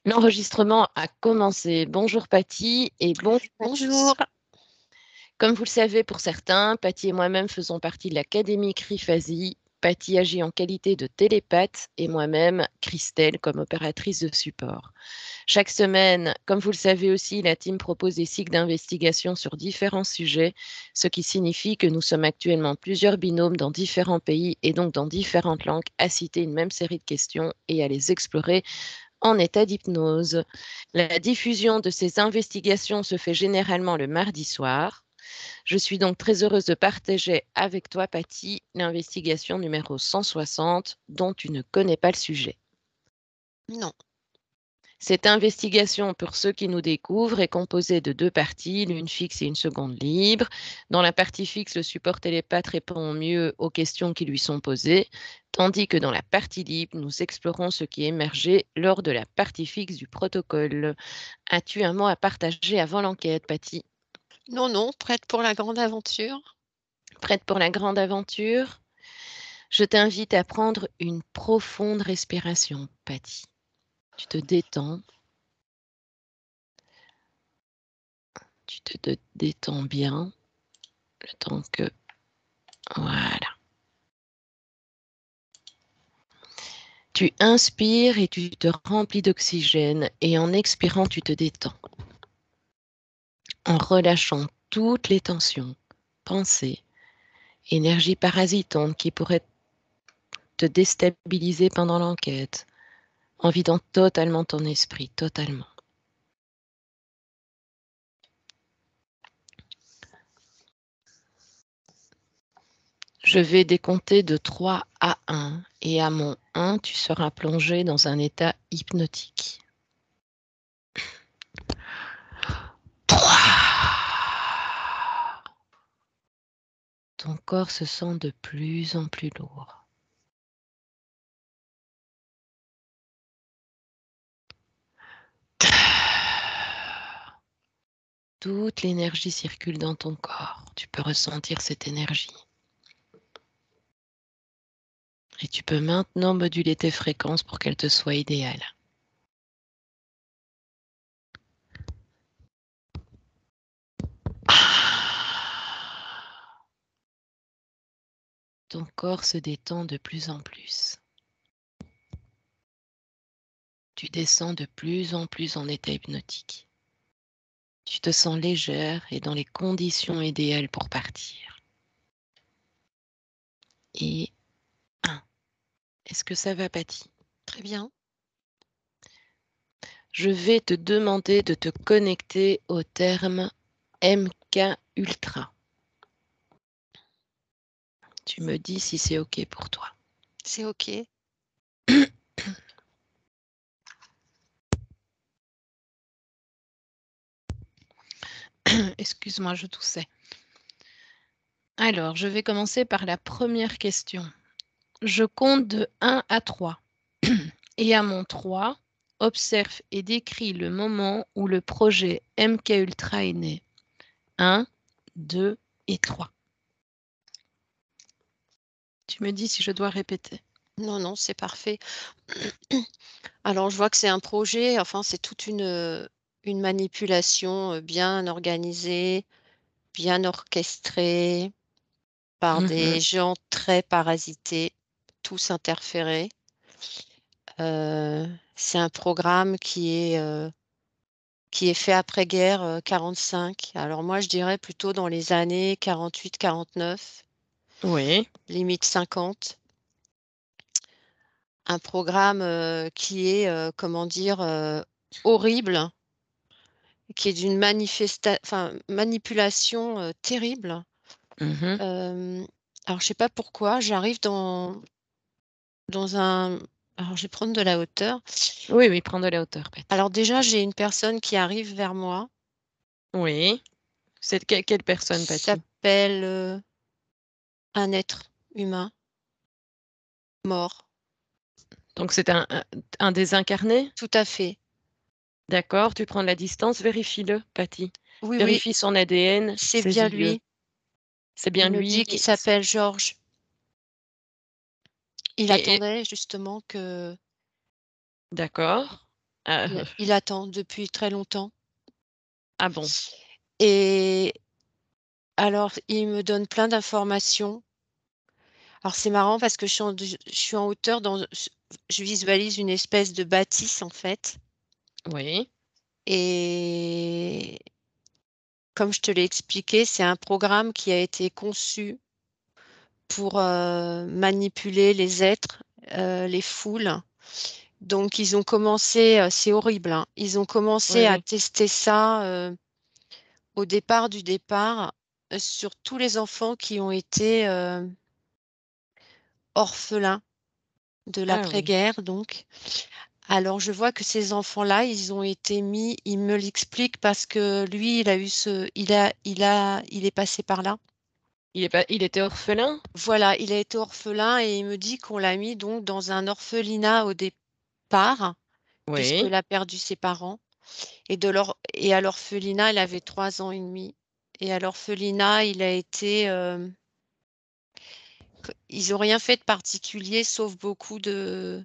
L'enregistrement a commencé. Bonjour Patty et bonjour à Bonjour. tous. Comme vous le savez pour certains, Patty et moi-même faisons partie de l'Académie CRIFASI. Patty agit en qualité de télépathe et moi-même, Christelle, comme opératrice de support. Chaque semaine, comme vous le savez aussi, la team propose des cycles d'investigation sur différents sujets, ce qui signifie que nous sommes actuellement plusieurs binômes dans différents pays et donc dans différentes langues à citer une même série de questions et à les explorer en état d'hypnose. La diffusion de ces investigations se fait généralement le mardi soir. Je suis donc très heureuse de partager avec toi, Patty, l'investigation numéro 160 dont tu ne connais pas le sujet. Non. Cette investigation, pour ceux qui nous découvrent, est composée de deux parties, l'une fixe et une seconde libre. Dans la partie fixe, le support télépathe répond mieux aux questions qui lui sont posées, tandis que dans la partie libre, nous explorons ce qui émergeait lors de la partie fixe du protocole. As-tu un mot à partager avant l'enquête, Patty? Non, non, prête pour la grande aventure. Prête pour la grande aventure? Je t'invite à prendre une profonde respiration, Patty. Tu te détends. Tu te détends bien, le temps que... Voilà. Tu inspires et tu te remplis d'oxygène et en expirant, tu te détends. En relâchant toutes les tensions, pensées, énergie parasitante qui pourrait te déstabiliser pendant l'enquête, en vidant totalement ton esprit, totalement. Je vais décompter de 3 à 1 et à mon 1, tu seras plongé dans un état hypnotique. 3. Ton corps se sent de plus en plus lourd. 2. Toute l'énergie circule dans ton corps. Tu peux ressentir cette énergie. Et tu peux maintenant moduler tes fréquences pour qu'elles te soient idéales. Ton corps se détend de plus en plus. Tu descends de plus en plus en état hypnotique. Tu te sens légère et dans les conditions idéales pour partir. Et 1. Est-ce que ça va, Patty? Très bien. Je vais te demander de te connecter au terme MK Ultra. Tu me dis si c'est OK pour toi. C'est OK. Excuse-moi, je toussais. Alors, je vais commencer par la première question. Je compte de 1 à 3. Et à mon 3, observe et décris le moment où le projet MK Ultra est né. 1, 2 et 3. Tu me dis si je dois répéter. Non, non, c'est parfait. Alors, je vois que c'est un projet, enfin, c'est toute une manipulation bien organisée, bien orchestrée par des gens très parasités, tous interférés. C'est un programme qui est fait après-guerre 45. Alors moi, je dirais plutôt dans les années 48-49, Oui. limite 50. Un programme qui est, comment dire, horrible, qui est d'une manipulation terrible. Mhm. Alors, je sais pas pourquoi, j'arrive dans un... Alors, je vais prendre de la hauteur. Oui, oui, prends de la hauteur, Patty. Alors déjà, j'ai une personne qui arrive vers moi, Oui. C'est quelle qui personne, Patty? s'appelle un être humain mort. Donc c'est un désincarné? Tout à fait. D'accord, tu prends de la distance, vérifie-le, Patty. Oui, oui, Vérifie son ADN, c'est bien saisis-le. lui. C'est Il bien me lui. dit qu'il s'appelle Georges. Il Et attendait justement que... d'accord. Ah, Il attend depuis très longtemps. ah bon? Et alors, il me donne plein d'informations. Alors, c'est marrant parce que je suis en hauteur, je visualise une espèce de bâtisse, en fait. Oui, Et comme je te l'ai expliqué, c'est un programme qui a été conçu pour manipuler les êtres, les foules. Donc, ils ont commencé, c'est horrible, hein, ils ont oui, commencé à oui. tester ça au départ du départ sur tous les enfants qui ont été orphelins de Ah oui. l'après-guerre, donc. Alors, je vois que ces enfants-là, ils ont été mis, il me l'explique parce que lui, il est passé par là. Il était orphelin? Voilà, il a été orphelin et il me dit qu'on l'a mis donc dans un orphelinat au départ, Oui. puisqu'il a perdu ses parents. Et à l'orphelinat, il avait 3 ans et demi. Et à l'orphelinat, ils ont rien fait de particulier, sauf beaucoup de,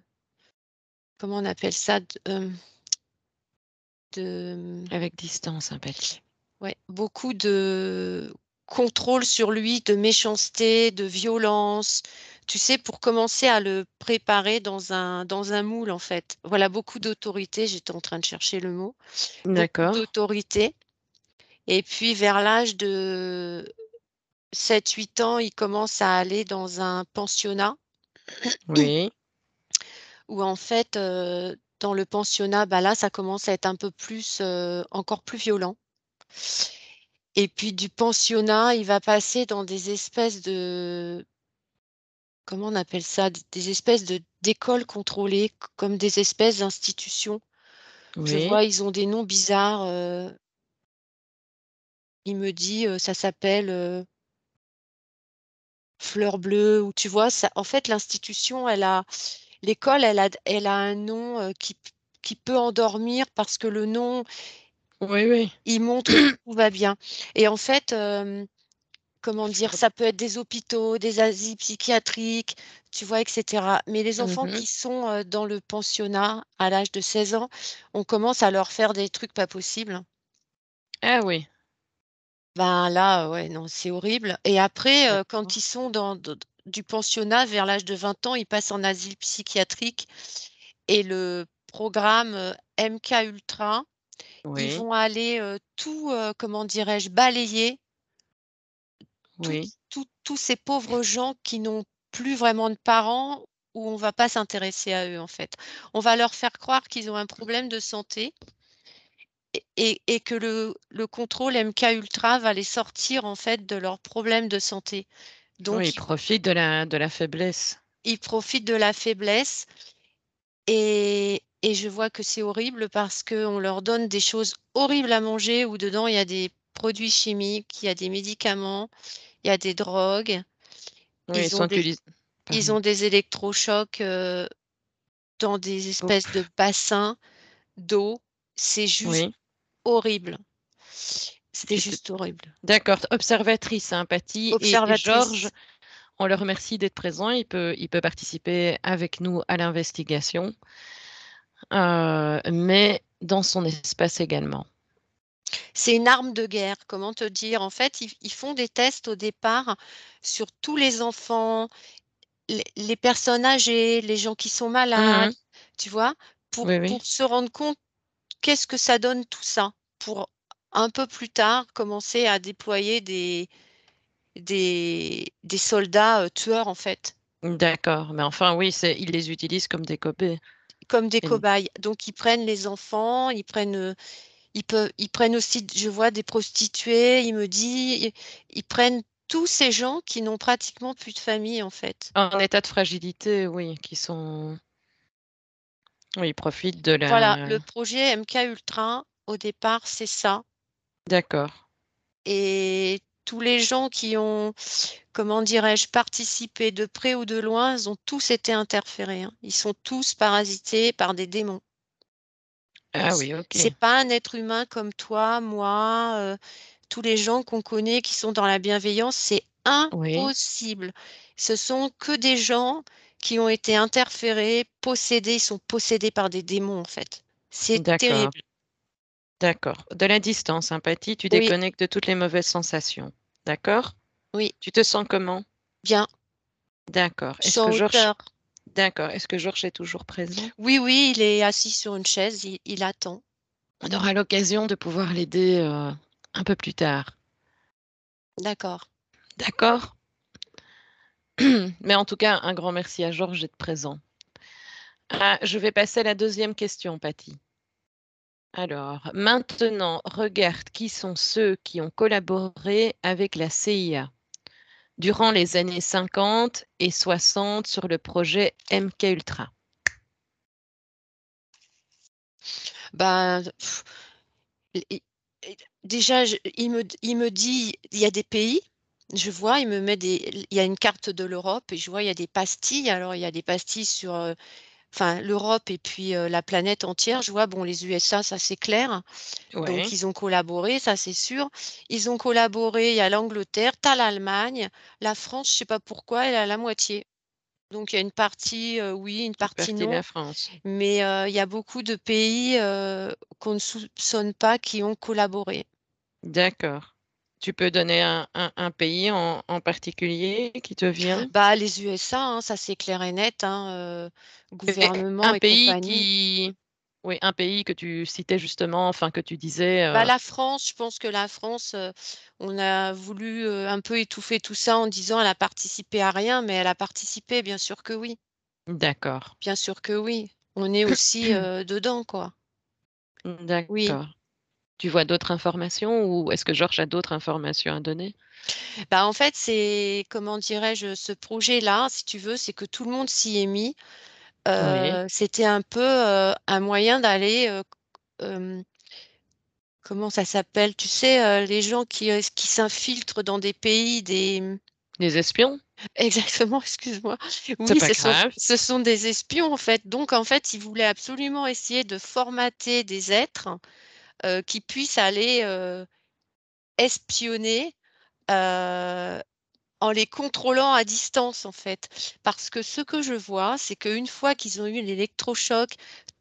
comment on appelle ça, de- Avec distance, sympathie. ouais, beaucoup de contrôle sur lui, de méchanceté, de violence. Tu sais, pour commencer à le préparer dans un moule, en fait. Voilà, beaucoup d'autorité. J'étais en train de chercher le mot. Beaucoup D'accord. d'autorité. Et puis, vers l'âge de 7 8 ans, il commence à aller dans un pensionnat Oui. où, en fait, dans le pensionnat, bah là, ça commence à être un peu plus, encore plus violent. Et puis du pensionnat, il va passer dans des espèces de, comment on appelle ça, des espèces de d'écoles contrôlées, comme des espèces d'institutions. Je Oui. vois, ils ont des noms bizarres. Il me dit, ça s'appelle Fleur Bleue, ou tu vois, ça, en fait, l'école, elle a un nom qui peut endormir parce que le nom, Oui, oui. il montre que tout va bien. Et en fait, comment dire, Pardon. ça peut être des hôpitaux, des asiles psychiatriques, tu vois, etc. Mais les enfants Mhm. qui sont dans le pensionnat à l'âge de 16 ans, on commence à leur faire des trucs pas possibles. Ah oui. Ben là, ouais, non, c'est horrible. Et après, quand D'accord. ils sont du pensionnat vers l'âge de 20 ans, ils passent en asile psychiatrique et le programme MK Ultra, ils Oui. vont aller tout, comment dirais-je, balayer Oui. tous ces pauvres gens qui n'ont plus vraiment de parents, où on va pas s'intéresser à eux, en fait. On va leur faire croire qu'ils ont un problème de santé et que le contrôle MK Ultra va les sortir, en fait, de leurs problèmes de santé. Oui, il Donc, profite de la faiblesse. ils profitent de la faiblesse et je vois que c'est horrible parce qu'on leur donne des choses horribles à manger où dedans il y a des produits chimiques, il y a des médicaments, il y a des drogues. Oui, Ils ont sans des, qu'ils... ils Pardon. ont des électrochocs dans des espèces de Ouf. bassins d'eau. C'est juste Oui. horrible. C'était Tu te- juste horrible. D'accord. Observatrice, sympathie. Et Georges, Observatrice. on le remercie d'être présent. Il peut participer avec nous à l'investigation, mais dans son espace également. C'est une arme de guerre, comment te dire? En fait, ils font des tests au départ sur tous les enfants, les personnes âgées, les gens qui sont malades, Mhm. tu vois, Oui, oui. pour se rendre compte qu'est-ce que ça donne tout ça, pour un peu plus tard commencer à déployer des soldats tueurs, en fait, D'accord. Mais enfin, oui, il les utilise comme des cobayes. comme des Et- cobayes. Donc, ils prennent les enfants, ils prennent aussi, je vois, des prostituées, il me dit, ils prennent tous ces gens qui n'ont pratiquement plus de famille, en fait. En état de fragilité, oui, qui sont... Oui, ils profitent de Voilà, la... le projet MK Ultra, au départ, c'est ça. D'accord. Et tous les gens qui ont, comment dirais-je, participé de près ou de loin, ils ont tous été interférés, hein. Ils sont tous parasités par des démons. Ah oui, ok. C'est pas un être humain comme toi, moi, tous les gens qu'on connaît qui sont dans la bienveillance, c'est Oui. impossible. Ce sont que des gens qui ont été interférés, possédés, ils sont possédés par des démons, en fait. C'est D'accord, terrible. d'accord. De la distance, sympathie, tu Oui, déconnectes de toutes les mauvaises sensations. D'accord? oui, Tu te sens comment? bien. D'accord. Je suis en hauteur. D'accord. Est-ce que Georges est toujours présent? Oui, oui, il est assis sur une chaise, il attend. On aura l'occasion de pouvoir l'aider un peu plus tard. D'accord. D'accord? Mais en tout cas, un grand merci à Georges d'être présent. Ah, je vais passer à la deuxième question, Patty. Alors, maintenant, regarde qui sont ceux qui ont collaboré avec la CIA durant les années 50 et 60 sur le projet MK Ultra. Ben, i- i- déjà, il me dit, il y a des pays, je vois, il y a une carte de l'Europe et je vois, il y a des pastilles. Alors, il y a des pastilles sur, enfin, l'Europe et puis la planète entière. Je vois, bon, les USA, ça c'est clair. Donc, Oui, ils ont collaboré, ça c'est sûr. Ils ont collaboré, il y a l'Angleterre, t'as l'Allemagne, la France, je sais pas pourquoi, elle est à la moitié. Donc, il y a une partie oui, une une partie partie de la non. France. Mais il y a beaucoup de pays qu'on ne soupçonne pas qui ont collaboré. D'accord. Tu peux donner un pays en particulier qui te vient? Bah, les USA, hein, ça c'est clair et net, hein, Et gouvernement un et pays compagnie. qui... Oui, un pays que tu citais justement, enfin que tu disais... Bah, la France, je pense que la France, on a voulu un peu étouffer tout ça en disant elle a participé à rien, mais elle a participé, bien sûr que oui. D'accord. Bien sûr que oui. On est aussi dedans, quoi. Oui. D'accord. Tu vois d'autres informations ou est-ce que Georges a d'autres informations à donner? Bah, en fait, c'est, comment dirais-je, ce projet-là, si tu veux, c'est que tout le monde s'y est mis. Oui, C'était un peu un moyen d'aller, euh, comment ça s'appelle? Tu sais, les gens qui s'infiltrent dans des pays, des... les espions? Exactement, excuse-moi. C'est Oui, pas grave. ce sont des espions, en fait. Donc, en fait, ils voulaient absolument essayer de formater des êtres qui puissent aller espionner euh, en les contrôlant à distance, en fait. Parce que ce que je vois, c'est qu'une fois qu'ils ont eu l'électrochoc,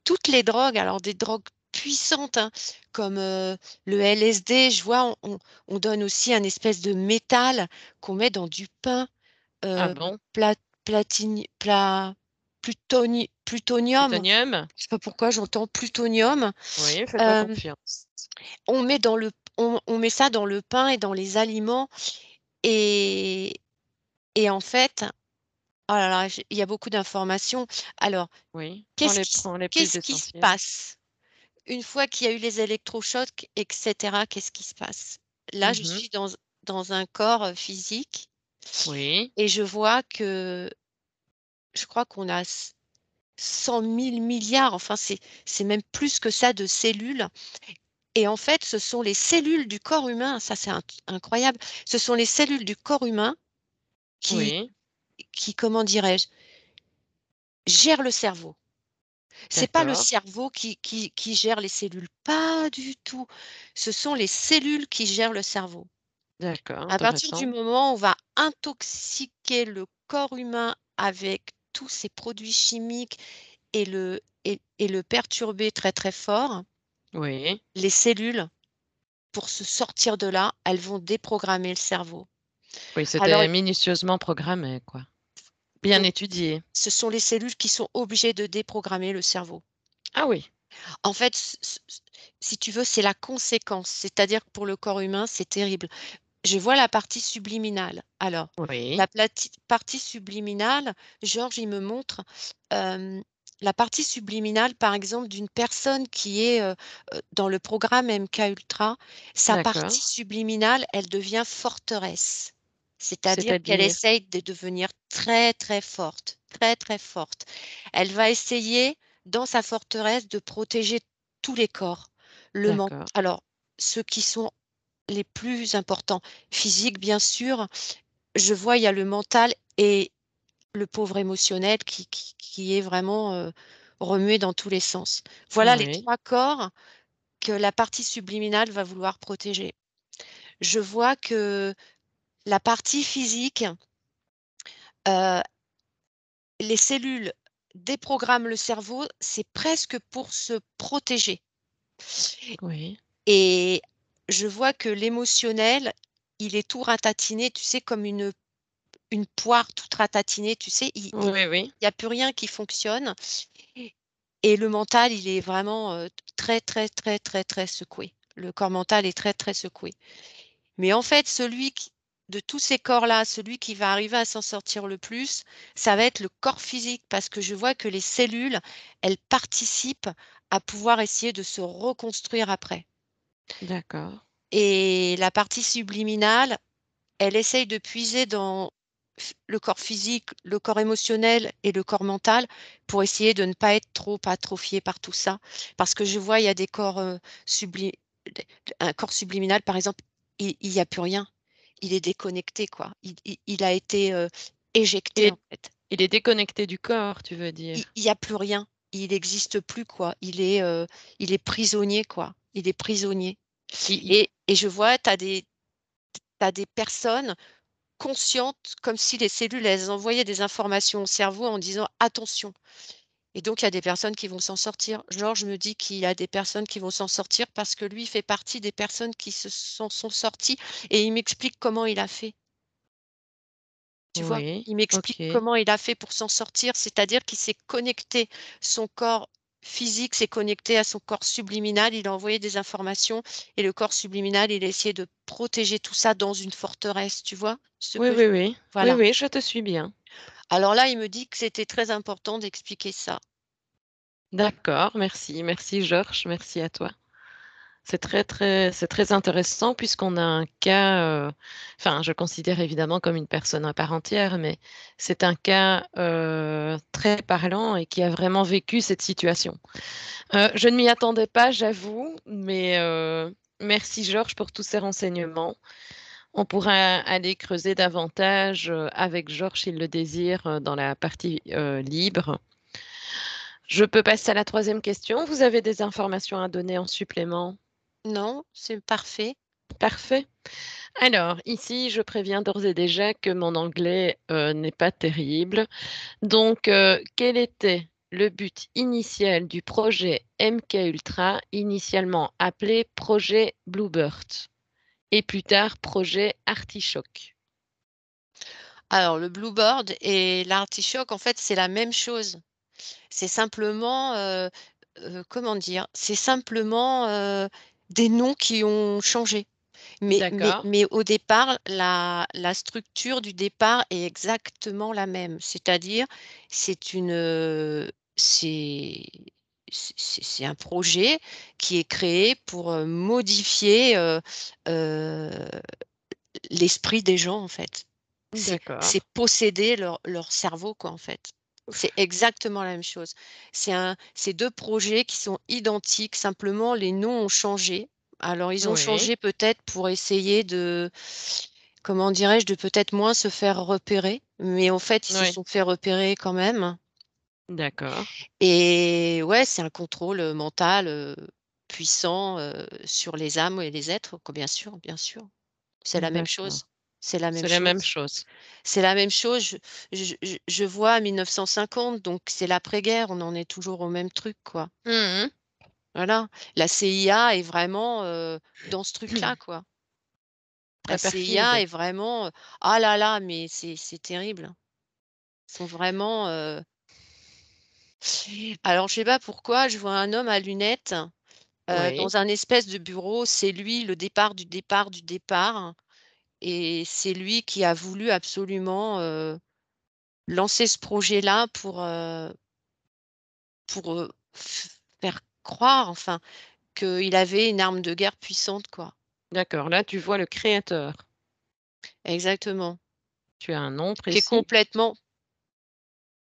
toutes les drogues, alors des drogues puissantes, hein, comme le LSD, je vois, on donne aussi un espèce de métal qu'on met dans du pain, Ah euh, bon? pla- plutonium. Plutonium? Je sais pas pourquoi j'entends plutonium. Oui, fais-toi Euh, confiance. on met on met ça dans le pain et dans les aliments. Et, et en fait, oh là là, il y a beaucoup d'informations. Alors, Oui, prends les plus qu'est-ce qui se essentiels. passe une fois qu'il y a eu les électrochocs, etc.? Qu'est-ce qui se passe? Là, je Mhm. suis dans un corps physique Oui, et je vois que je crois qu'on a 100 000 milliards, enfin, c'est même plus que ça de cellules. Et en fait, ce sont les cellules du corps humain, ça c'est incroyable, ce sont les cellules du corps humain qui, oui, comment dirais-je, gèrent le cerveau. C'est pas le d'accord, cerveau qui gère les cellules, pas du tout. Ce sont les cellules qui gèrent le cerveau. d'accord, À partir du intéressant. moment où on va intoxiquer le corps humain avec tous ces produits chimiques et le perturber très très fort, Oui, les cellules, pour se sortir de là, elles vont déprogrammer le cerveau. oui, Alors, c'était minutieusement programmé, quoi. Bien donc, étudié. ce sont les cellules qui sont obligées de déprogrammer le cerveau. Ah oui, En fait, si tu veux, c'est la conséquence. C'est-à-dire que pour le corps humain, c'est terrible. Je vois la partie subliminale. Alors, oui, partie subliminale, Georges, il me montre euh, la partie subliminale, par exemple, d'une personne qui est dans le programme MK Ultra. Sa d'accord. partie subliminale, elle devient forteresse. C'est-à-dire qu'elle C'est-à-dire, essaye de devenir très, très forte, très, très forte. Elle va essayer, dans sa forteresse, de protéger tous les corps. d'accord, Alors, ceux qui sont les plus importants. Physique, bien sûr. Je vois, il y a le mental et le pauvre émotionnel qui est vraiment remué dans tous les sens. Voilà les oui, trois corps que la partie subliminale va vouloir protéger. Je vois que la partie physique, euh, les cellules déprogramme le cerveau, c'est presque pour se protéger. Oui. Et je vois que l'émotionnel, il est tout ratatiné, tu sais, comme une poire toute ratatinée, tu sais? Il Oui, oui. y a plus rien qui fonctionne et le mental, il est vraiment, très, très, très, très, très secoué. Le corps mental est très, très secoué. Mais en fait, celui qui de tous ces corps-là, celui qui va arriver à s'en sortir le plus, ça va être le corps physique parce que je vois que les cellules, elles participent à pouvoir essayer de se reconstruire après. D'accord. Et la partie subliminale, elle essaye de puiser dans le corps physique, le corps émotionnel et le corps mental pour essayer de ne pas être trop atrophié par tout ça. Parce que je vois, il y a des corps un corps subliminal, par exemple, il y a plus rien. Il est déconnecté, quoi. Il a été Il éjecté, est en fait. il est déconnecté du corps, tu veux dire? Il y a plus rien. Il n'existe plus, quoi. Il est prisonnier, quoi. Il est prisonnier. Il Et je vois, t'as des personnes conscientes, comme si les cellules, elles envoyaient des informations au cerveau en disant: «Attention». Et donc il y a des personnes qui vont s'en sortir. Georges me dit qu'il y a des personnes qui vont s'en sortir parce que lui fait partie des personnes qui se sont sorties et il m'explique comment il a fait. Tu vois? Oui, Il m'explique OK. comment il a fait pour s'en sortir, c'est-à-dire qu'il s'est connecté, son corps physique s'est connecté à son corps subliminal, il a envoyé des informations et le corps subliminal, il a essayé de protéger tout ça dans une forteresse, tu vois? Ce Oui, que oui, oui. Oui, voilà. oui, je te suis bien. Alors là, il me dit que c'était très important d'expliquer ça. D'accord, merci. Merci Georges, merci à toi. C'est très intéressant puisqu'on a un cas, enfin, je considère évidemment comme une personne à part entière, mais c'est un cas, très parlant et qui a vraiment vécu cette situation. Je ne m'y attendais pas, j'avoue, mais merci Georges pour tous ces renseignements. On pourra aller creuser davantage, avec Georges s'il le désire, dans la partie, libre. Je peux passer à la troisième question. Vous avez des informations à donner en supplément? Non, c'est parfait. Parfait. Alors, ici, je préviens d'ores et déjà que mon anglais, n'est pas terrible. Donc, quel était le but initial du projet MK Ultra, initialement appelé projet Bluebird et plus tard projet Artichoke? Alors le bluebird et l'artichoke, en fait, c'est la même chose. C'est simplement, comment dire? C'est simplement, des noms qui ont changé. D'accord, Mais au départ, la structure du départ est exactement la même. C'est-à-dire, c'est une, c'est c'est un projet qui est créé pour, modifier, heu, l'esprit des gens, en fait. d'accord, C'est posséder leur cerveau, quoi, en fait. C'est exactement la même chose. C'est 2 projets qui sont identiques, simplement les noms ont changé. Alors ils ont oui, changé peut-être pour essayer de, comment dirais-je? De peut-être moins se faire repérer, mais en fait, ils se oui, sont fait repérer quand même d'accord, et ouais, c'est un contrôle, mental, puissant, sur les âmes et les êtres, quoi, bien sûr, bien sûr. C'est la même d'accord. chose. C'est la même C'est la même chose. chose. C'est la même chose, je vois 1950, donc c'est l'après-guerre, on en est toujours au même truc, quoi. Mmh mh. Voilà, la CIA est vraiment, dans ce truc-là, quoi. La Très CIA perfide. est vraiment, ah là là, mais c'est terrible. Ils sont vraiment, alors je sais pas pourquoi, je vois un homme à lunettes, Oui, dans un espèce de bureau, c'est lui le départ du départ du départ et c'est lui qui a voulu absolument, lancer ce projet-là pour, faire croire, enfin, qu'il avait une arme de guerre puissante, quoi. d'accord. Là, tu vois le créateur. Exactement. Tu as un nom Qui est précis? complètement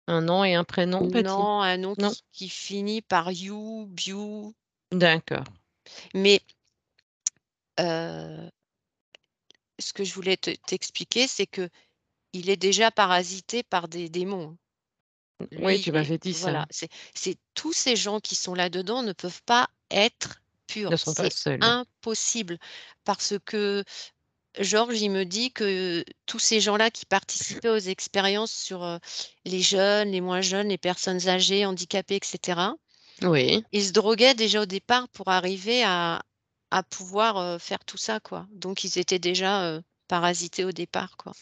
Un nom et un prénom, Patty? non, un nom Non? qui finit par you, biu, D'accord. mais heu, ce que je voulais t'expliquer, c'est que il est déjà parasité par des démons. Oui, Lui, tu il est m'avais dit ça. voilà, c'est tous ces gens qui sont là-dedans ne peuvent pas être purs. Ne sont pas C'est seuls. impossible parce que Georges, il me dit que tous ces gens-là qui participaient aux expériences sur les jeunes, les moins jeunes, les personnes âgées, handicapées, etc., Oui. ils se droguaient déjà au départ pour arriver à pouvoir faire tout ça, quoi. Donc, ils étaient déjà parasités au départ, quoi.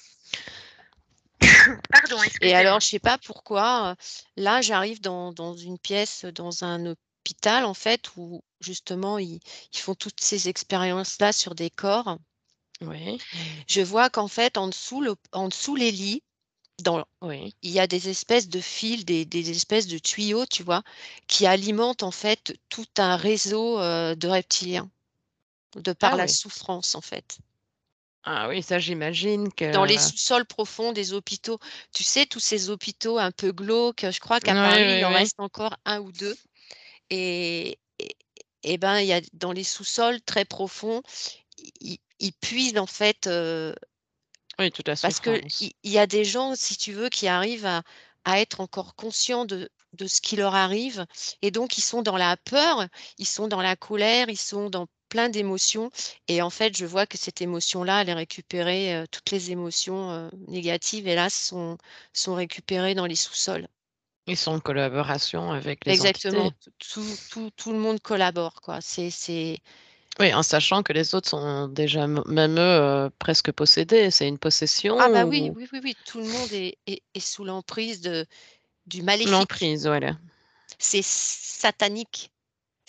Pardon, Et alors, excusez-moi. je sais pas pourquoi, là, j'arrive dans une pièce, dans un hôpital, en fait, où justement, ils font toutes ces expériences-là sur des corps. Oui, Je vois qu'en fait, en dessous les lits, dans, oui. il y a des espèces de fils, des espèces de tuyaux, tu vois, qui alimentent en fait tout un réseau de reptiliens, de par Ah la oui. souffrance, en fait. Ah oui, ça j'imagine Dans les que sous-sols profonds des hôpitaux. Tu sais, tous ces hôpitaux un peu glauques, je crois oui, qu'à Paris, il oui, en oui. reste encore un ou deux. Et ben, il y a dans les sous-sols très profonds, ils puisent en fait, Oui, toute la parce que souffrance. il y a des gens, si tu veux, qui arrivent à être encore conscients de ce qui leur arrive et donc ils sont dans la peur, ils sont dans la colère, ils sont dans plein d'émotions et en fait, je vois que cette émotion-là, elle est récupérée, toutes les émotions, négatives, hélas, sont récupérées dans les sous-sols. Ils sont en collaboration avec les Exactement, entités. tout le monde collabore, quoi. C'est Oui, en sachant que les autres sont déjà même eux, presque possédés. C'est une ah bah possession oui, ou oui, oui, oui, tout le monde est sous l'emprise du maléfique. l'emprise, voilà. C'est satanique.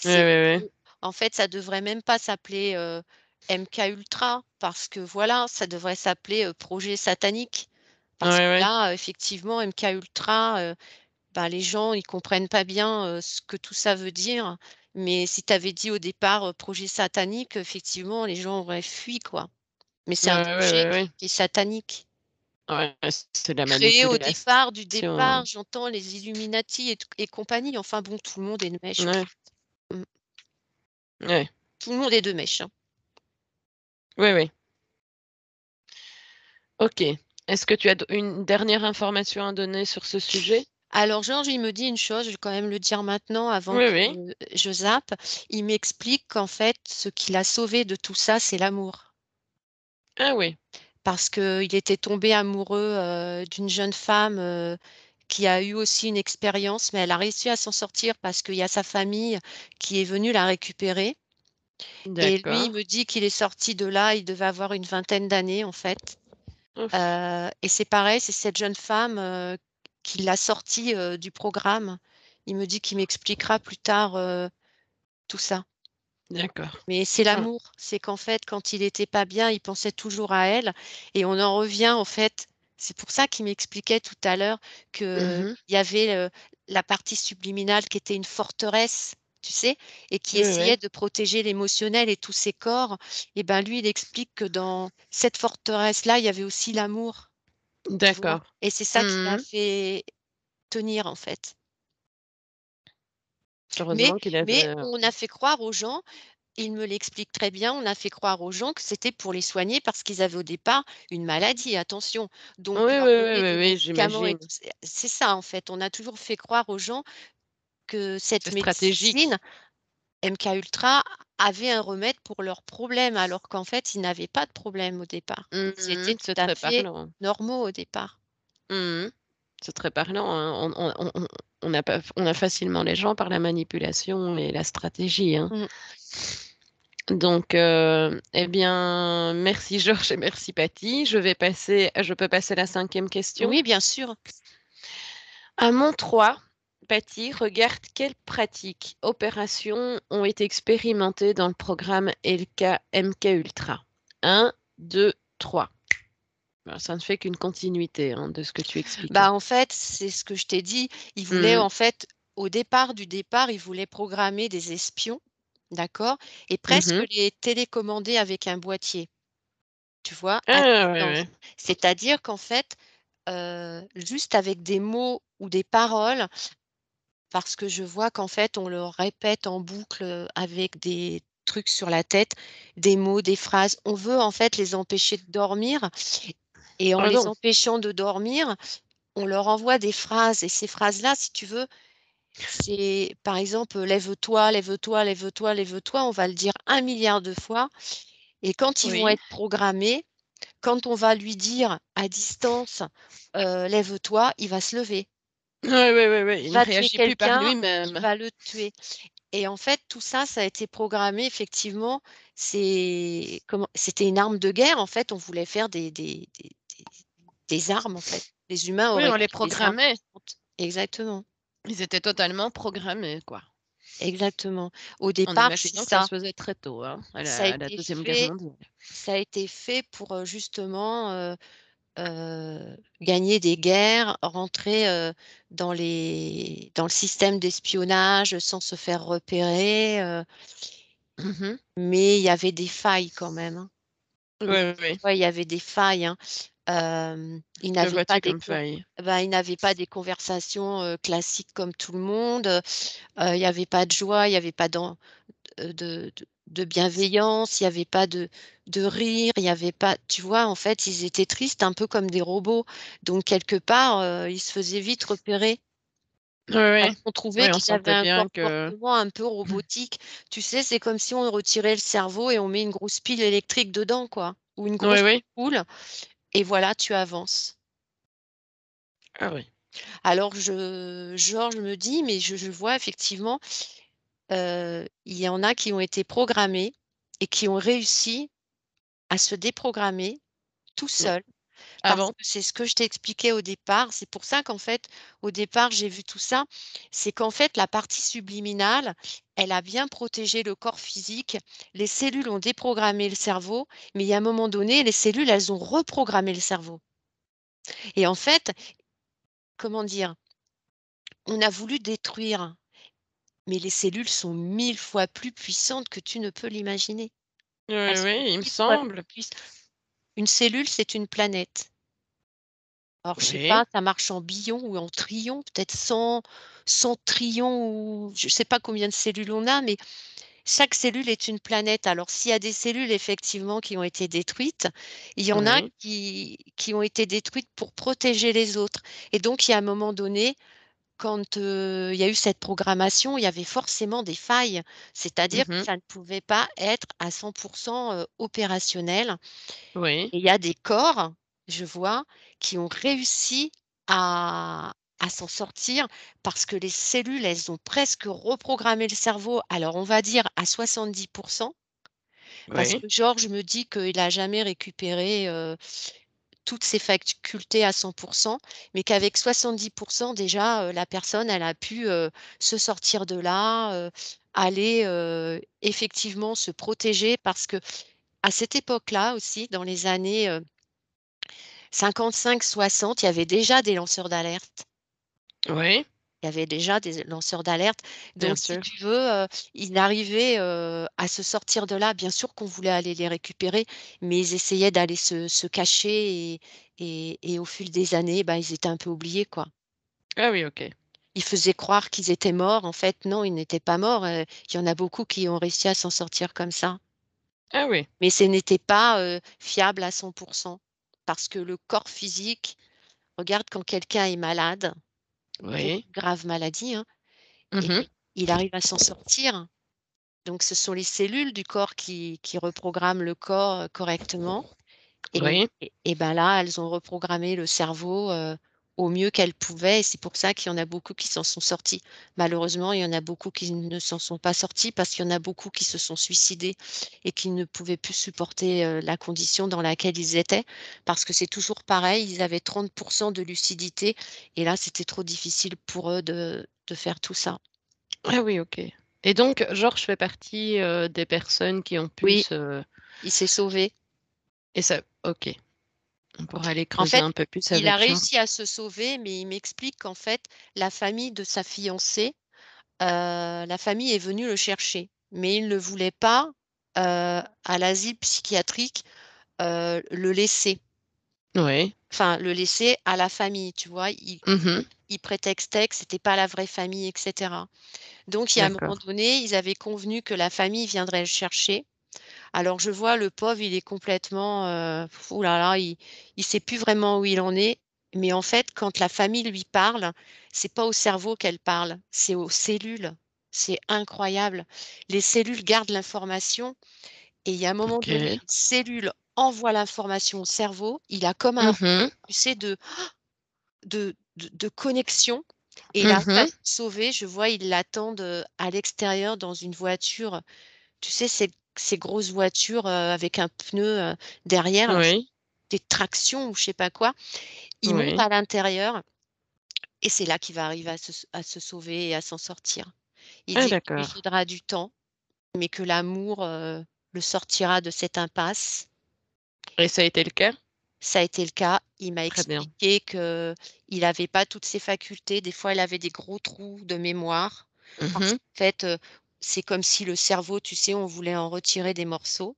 Oui, C'est oui, oui. en fait, ça devrait même pas s'appeler, MK Ultra parce que voilà, ça devrait s'appeler, projet satanique. Oui, Parce que oui. là, effectivement, MK Ultra, bah, les gens, ils comprennent pas bien, ce que tout ça veut dire. Mais si tu avais dit au départ, projet satanique, effectivement, les gens auraient fui, quoi. Mais c'est Oui, un oui, projet oui, oui. qui est satanique. Ouais, c'est de la Créé au manipulation. départ du départ, j'entends les Illuminati et compagnie. Enfin bon, tout le monde est de mèche, quoi. Ouais, Mmh. ouais. Tout le monde est de mèche, hein. Oui, oui. OK. Est-ce que tu as une dernière information à donner sur ce sujet? Alors Georges, il me dit une chose, je vais quand même le dire maintenant avant Oui, que oui. je zappe. Il m'explique qu'en fait, ce qui l'a sauvé de tout ça, c'est l'amour. Ah oui. Parce qu'il était tombé amoureux d'une jeune femme qui a eu aussi une expérience, mais elle a réussi à s'en sortir parce qu'il y a sa famille qui est venue la récupérer. Et lui, il D'accord. me dit qu'il est sorti de là, il devait avoir une vingtaine d'années en fait. Ouf. Et c'est pareil, c'est cette jeune femme qui l'a sorti du programme. Il me dit qu'il m'expliquera plus tard tout ça. D'accord. Mais c'est Ah. l'amour, c'est qu'en fait, quand il était pas bien, il pensait toujours à elle. Et on en revient, en fait, c'est pour ça qu'il m'expliquait tout à l'heure qu'il Mmh. y avait la partie subliminale qui était une forteresse, tu sais, et qui Oui, oui. essayait de protéger l'émotionnel et tous ses corps. Et ben lui, il explique que dans cette forteresse-là, il y avait aussi l'amour, tu vois. D'accord. Et c'est ça qui l'a Mmh. fait tenir, en fait. Mais, Heureusement qu'il mais avait, on a fait croire aux gens, il me l'explique très bien, on a fait croire aux gens que c'était pour les soigner parce qu'ils avaient au départ une maladie, attention. oui, Donc oui, leur oui, donner oui, des oui, médicaments et j'imagine. tout. C'est ça en fait. On a toujours fait croire aux gens que cette C'est médecine stratégique. MK Ultra avait un remède pour leurs problèmes, alors qu'en fait, ils n'avaient pas de problème au départ. Ils étaient Mmh. tout C'est à très fait parlant. normaux au départ. Mmh. C'est très parlant, hein. On a facilement les gens par la manipulation et la stratégie, hein. Mm. Donc, eh bien, merci Georges et merci Patty. Je peux passer à la 5e question? Oui, bien sûr. À mon 3, Patty, regarde quelles pratiques, opérations ont été expérimentées dans le programme MK Ultra. 1, 2, 3. Ben, ça ne fait qu'une continuité, hein, de ce que tu expliquais. Bah, en fait, c'est ce que je t'ai dit. Ils voulaient, Mmh. en fait, au départ du départ, ils voulaient programmer des espions, d'accord? Et presque Mmh. les télécommander avec un boîtier, tu vois, à Ah ouais, distance. ouais. C'est-à-dire qu'en fait, juste avec des mots ou des paroles, parce que je vois qu'en fait, on leur répète en boucle, avec des trucs sur la tête, des mots, des phrases. On veut, en fait, les empêcher de dormir et en les Pardon? empêchant de dormir, on leur envoie des phrases et ces phrases-là, si tu veux, c'est par exemple, «Lève-toi, lève-toi, lève-toi, lève-toi», on va le dire 1 milliard de fois et quand ils vont Oui. être programmés, quand on va lui dire à distance, lève-toi, il va se lever. Oui, oui, oui, oui. Il ne Va tuer réagit plus par quelqu'un, il lui-même. va le tuer. Et en fait, tout ça, ça a été programmé effectivement. C'était une arme de guerre, en fait. On voulait faire des armes, en fait. Les humains Oui, auraient on les fait des armes programmait. puissantes. Exactement, Ils étaient totalement programmés, quoi. exactement. Au En départ, c'est imaginant que ça ça. se faisait très tôt, hein, Ça a à la été Deuxième Guerre fait mondiale. ça a été fait pour, justement, gagner des guerres, rentrer, dans le système d'espionnage sans se faire repérer, Mhm. mais il y avait des failles quand même, hein. Oui, Et oui, oui. ouais, il y avait des failles, hein. Ils Que n'avaient pas vois-tu des comme faille? ils n'avaient pas des conversations, classiques comme tout le monde, il y avait pas de joie, il y avait pas de bienveillance, il y avait pas de rire, il y avait pas, tu vois? En fait, ils étaient tristes, un peu comme des robots. Donc quelque part, ils se faisaient vite repérer Oui, parce oui. qu'on trouvait Oui, on qu'ils avaient sentait un bien que comportement un peu robotique. Tu sais, c'est comme si on retirait le cerveau et on met une grosse pile électrique dedans, quoi, ou une oui, grosse oui. ampoule et voilà, tu avances. Ah oui. Alors Georges me dit: «Mais je vois effectivement, il y en a qui ont été programmés et qui ont réussi à se déprogrammer tout Mmh. seuls». Ah Parce bon? que c'est ce que je t'ai expliqué au départ. C'est pour ça qu'en fait, au départ, j'ai vu tout ça. C'est qu'en fait, la partie subliminale, elle a bien protégé le corps physique. Les cellules ont déprogrammé le cerveau, mais il y a un moment donné, les cellules, elles ont reprogrammé le cerveau. Et en fait, comment dire? On a voulu détruire, mais les cellules sont 1000 fois plus puissantes que tu ne peux l'imaginer. Oui, Elles sont oui, il me 1000 fois semble. plus puissantes. Une cellule, c'est une planète. Alors, je sais Oui. pas, ça marche en billions ou en trillions, peut-être 100 trillions ou je sais pas combien de cellules on a, mais chaque cellule est une planète. Alors, s'il y a des cellules effectivement qui ont été détruites, il y en a Oui. qui ont été détruites pour protéger les autres. Et donc, il y a un moment donné, quand, il y a eu cette programmation, il y avait forcément des failles. C'est-à-dire que Mmh. ça ne pouvait pas être à 100 opérationnel. Oui. Et il y a des corps, je vois, qui ont réussi à s'en sortir parce que les cellules, elles ont presque reprogrammé le cerveau. Alors, on va dire à 70, parce Oui. que Georges me dit qu'il a jamais récupéré, toutes ses facultés à 100, mais qu'avec 70 déjà, la personne, elle a pu, se sortir de là, aller, effectivement se protéger parce que à cette époque-là aussi, dans les années, 55-60, il y avait déjà des lanceurs d'alerte. Oui. Il y avait déjà des lanceurs d'alerte. Bien Donc si sûr. tu veux, ils arrivaient, à se sortir de là. Bien sûr qu'on voulait aller les récupérer, mais ils essayaient d'aller se cacher et au fil des années, bah, ils étaient un peu oubliés, quoi. Ah oui, OK. Ils faisaient croire qu'ils étaient morts. En fait, non, ils n'étaient pas morts, il y en a beaucoup qui ont réussi à s'en sortir comme ça. Ah oui. Mais ce n'était pas, fiable à 100 parce que le corps physique, regarde quand quelqu'un est malade, peut-être Oui. une grave maladie, hein, Mmh. et il arrive à s'en sortir. Donc ce sont les cellules du corps qui reprogramment le corps, correctement Oui. et ben, là, elles ont reprogrammé le cerveau, au mieux qu'elles pouvaient et c'est pour ça qu'il y en a beaucoup qui s'en sont sortis. Malheureusement, il y en a beaucoup qui ne s'en sont pas sortis parce qu'il y en a beaucoup qui se sont suicidés et qui ne pouvaient plus supporter, la condition dans laquelle ils étaient. Parce que c'est toujours pareil, ils avaient 30 de lucidité et là, c'était trop difficile pour eux de faire tout ça. Ah oui, OK. Et donc Georges fait partie, des personnes qui ont pu Oui, se il s'est sauvé. et ça OK. On pourra aller En creuser fait, un peu plus il a avec Jean. réussi à se sauver, mais il m'explique qu'en fait, la famille de sa fiancée, la famille est venue le chercher, mais il ne voulait pas, à l'asile psychiatrique, le laisser. Oui. Enfin, le laisser à la famille, tu vois? Mmh. Il prétextait que c'était pas la vraie famille et cetera. Donc il y a un moment D'accord. donné, ils avaient convenu que la famille viendrait le chercher. Alors je vois le pauvre, il est complètement, ouh là là, il sait plus vraiment où il en est. Mais en fait, quand la famille lui parle, c'est pas au cerveau qu'elle parle, c'est aux cellules. C'est incroyable. Les cellules gardent l'information et il y a un moment donné, OK. une cellule envoie l'information au cerveau. Il a comme un Mmh. tu sais, de connexion et il arrive à Mmh. se sauver. Je vois, ils l'attendent, à l'extérieur dans une voiture, tu sais, ces grosses voitures, avec un pneu, derrière là, Oui, des tractions ou je sais pas quoi. Il monte oui. à l'intérieur et c'est là qu'il va arriver à se sauver et à s'en sortir. Il Ah dit qu'il lui d'accord, faudra du temps, mais que l'amour, le sortira de cette impasse. et ça a été le cas? Ça a été le cas. Il m'a Très bien. expliqué qu'il n'avait pas toutes ses facultés. Des fois, il avait des gros trous de mémoire parce Mmh. qu'en fait, c'est comme si le cerveau, tu sais, on voulait en retirer des morceaux.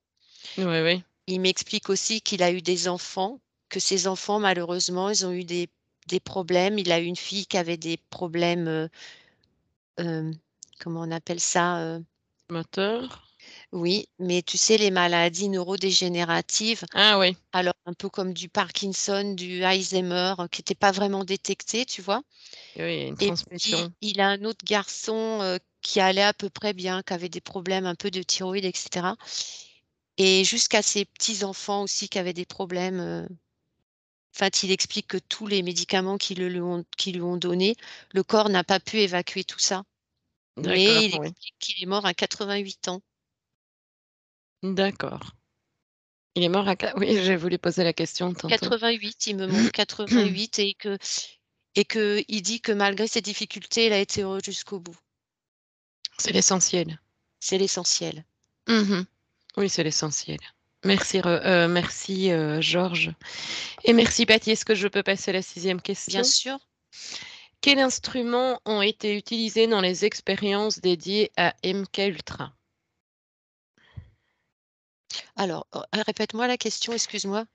Oui, oui. Il m'explique aussi qu'il a eu des enfants, que ses enfants, malheureusement, ils ont eu des problèmes. Il a eu une fille qui avait des problèmes, comment on appelle ça? Moteur? Oui, mais tu sais, les maladies neurodégénératives, Ah oui, alors un peu comme du Parkinson, du Alzheimer, qui étaient pas vraiment détectés, tu vois? oui, il y a une Et puis, transmission. il a un autre garçon, qui allait à peu près bien, qui avait des problèmes un peu de thyroïde et cetera et jusqu'à ses petits-enfants aussi qui avaient des problèmes, en fait, il explique que tous les médicaments qui lui ont donnés, le corps n'a pas pu évacuer tout ça. D'accord, Mais il oui. explique qu'il est mort à 88 ans. D'accord. Il est mort à qua oui, j'ai voulu poser la question tantôt. 88, il me montre 88 et qu'il dit que malgré ses difficultés, il a été heureux jusqu'au bout. C'est l'essentiel. C'est l'essentiel. Mmh. Oui, c'est l'essentiel. Merci, Georges, et merci Patty. Est-ce que je peux passer à la sixième Bien question? sûr. Quels instruments ont été utilisés dans les expériences dédiées à MKUltra? Alors, répète-moi la question, excuse-moi.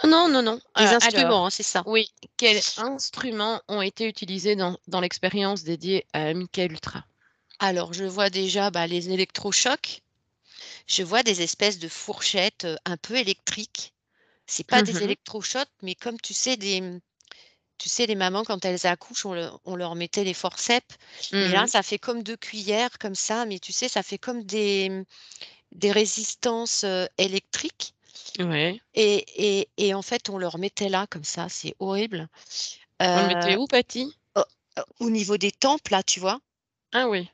Non, non, non, Les instruments, alors, hein, c'est ça? oui, quels instruments ont été utilisés dans l'expérience dédiée à MKUltra? Alors, je vois déjà, bah, les électrochocs. Je vois des espèces de fourchettes, un peu électriques. C'est pas des Mmh. électrochocs, mais comme tu sais les mamans quand elles accouchent, on leur mettait les forceps, mais là, Mmh. ça fait comme 2 cuillères comme ça, mais tu sais, ça fait comme des résistances, électriques Ouais. et en fait, on leur mettait là comme ça, c'est horrible. On le mettait Heu, où, Patty? au niveau des tempes là, tu vois? Ah oui.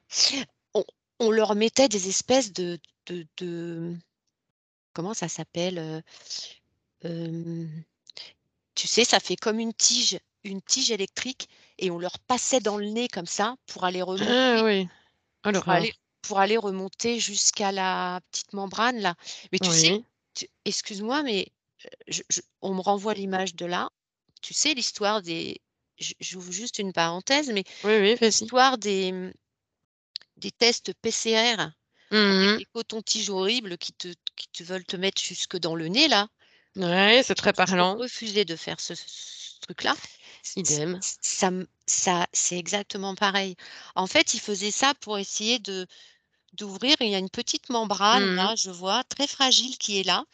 On on leur mettait des espèces de comment ça s'appelle? Hem, tu sais, ça fait comme une tige électrique et on leur passait dans le nez comme ça Ah oui. Oh pour aller l'horreur. pour aller remonter jusqu'à la petite membrane là. Mais tu sais, Oui. excuse-moi, mais on me renvoie l'image de là. Tu sais l'histoire j'ouvre juste une parenthèse, mais Oui, oui, vas-y. l'histoire des tests PCR avec Mmh. les cotons-tiges horribles qui te veulent te mettre jusque dans le nez là. Ouais, c'est J'ai très toujours parlant. refusé de faire ce truc-là. Idem. Ça c'est exactement pareil. En fait, ils faisaient ça pour essayer d'ouvrir, il y a une petite membrane Mmh. là, je vois, très fragile qui est là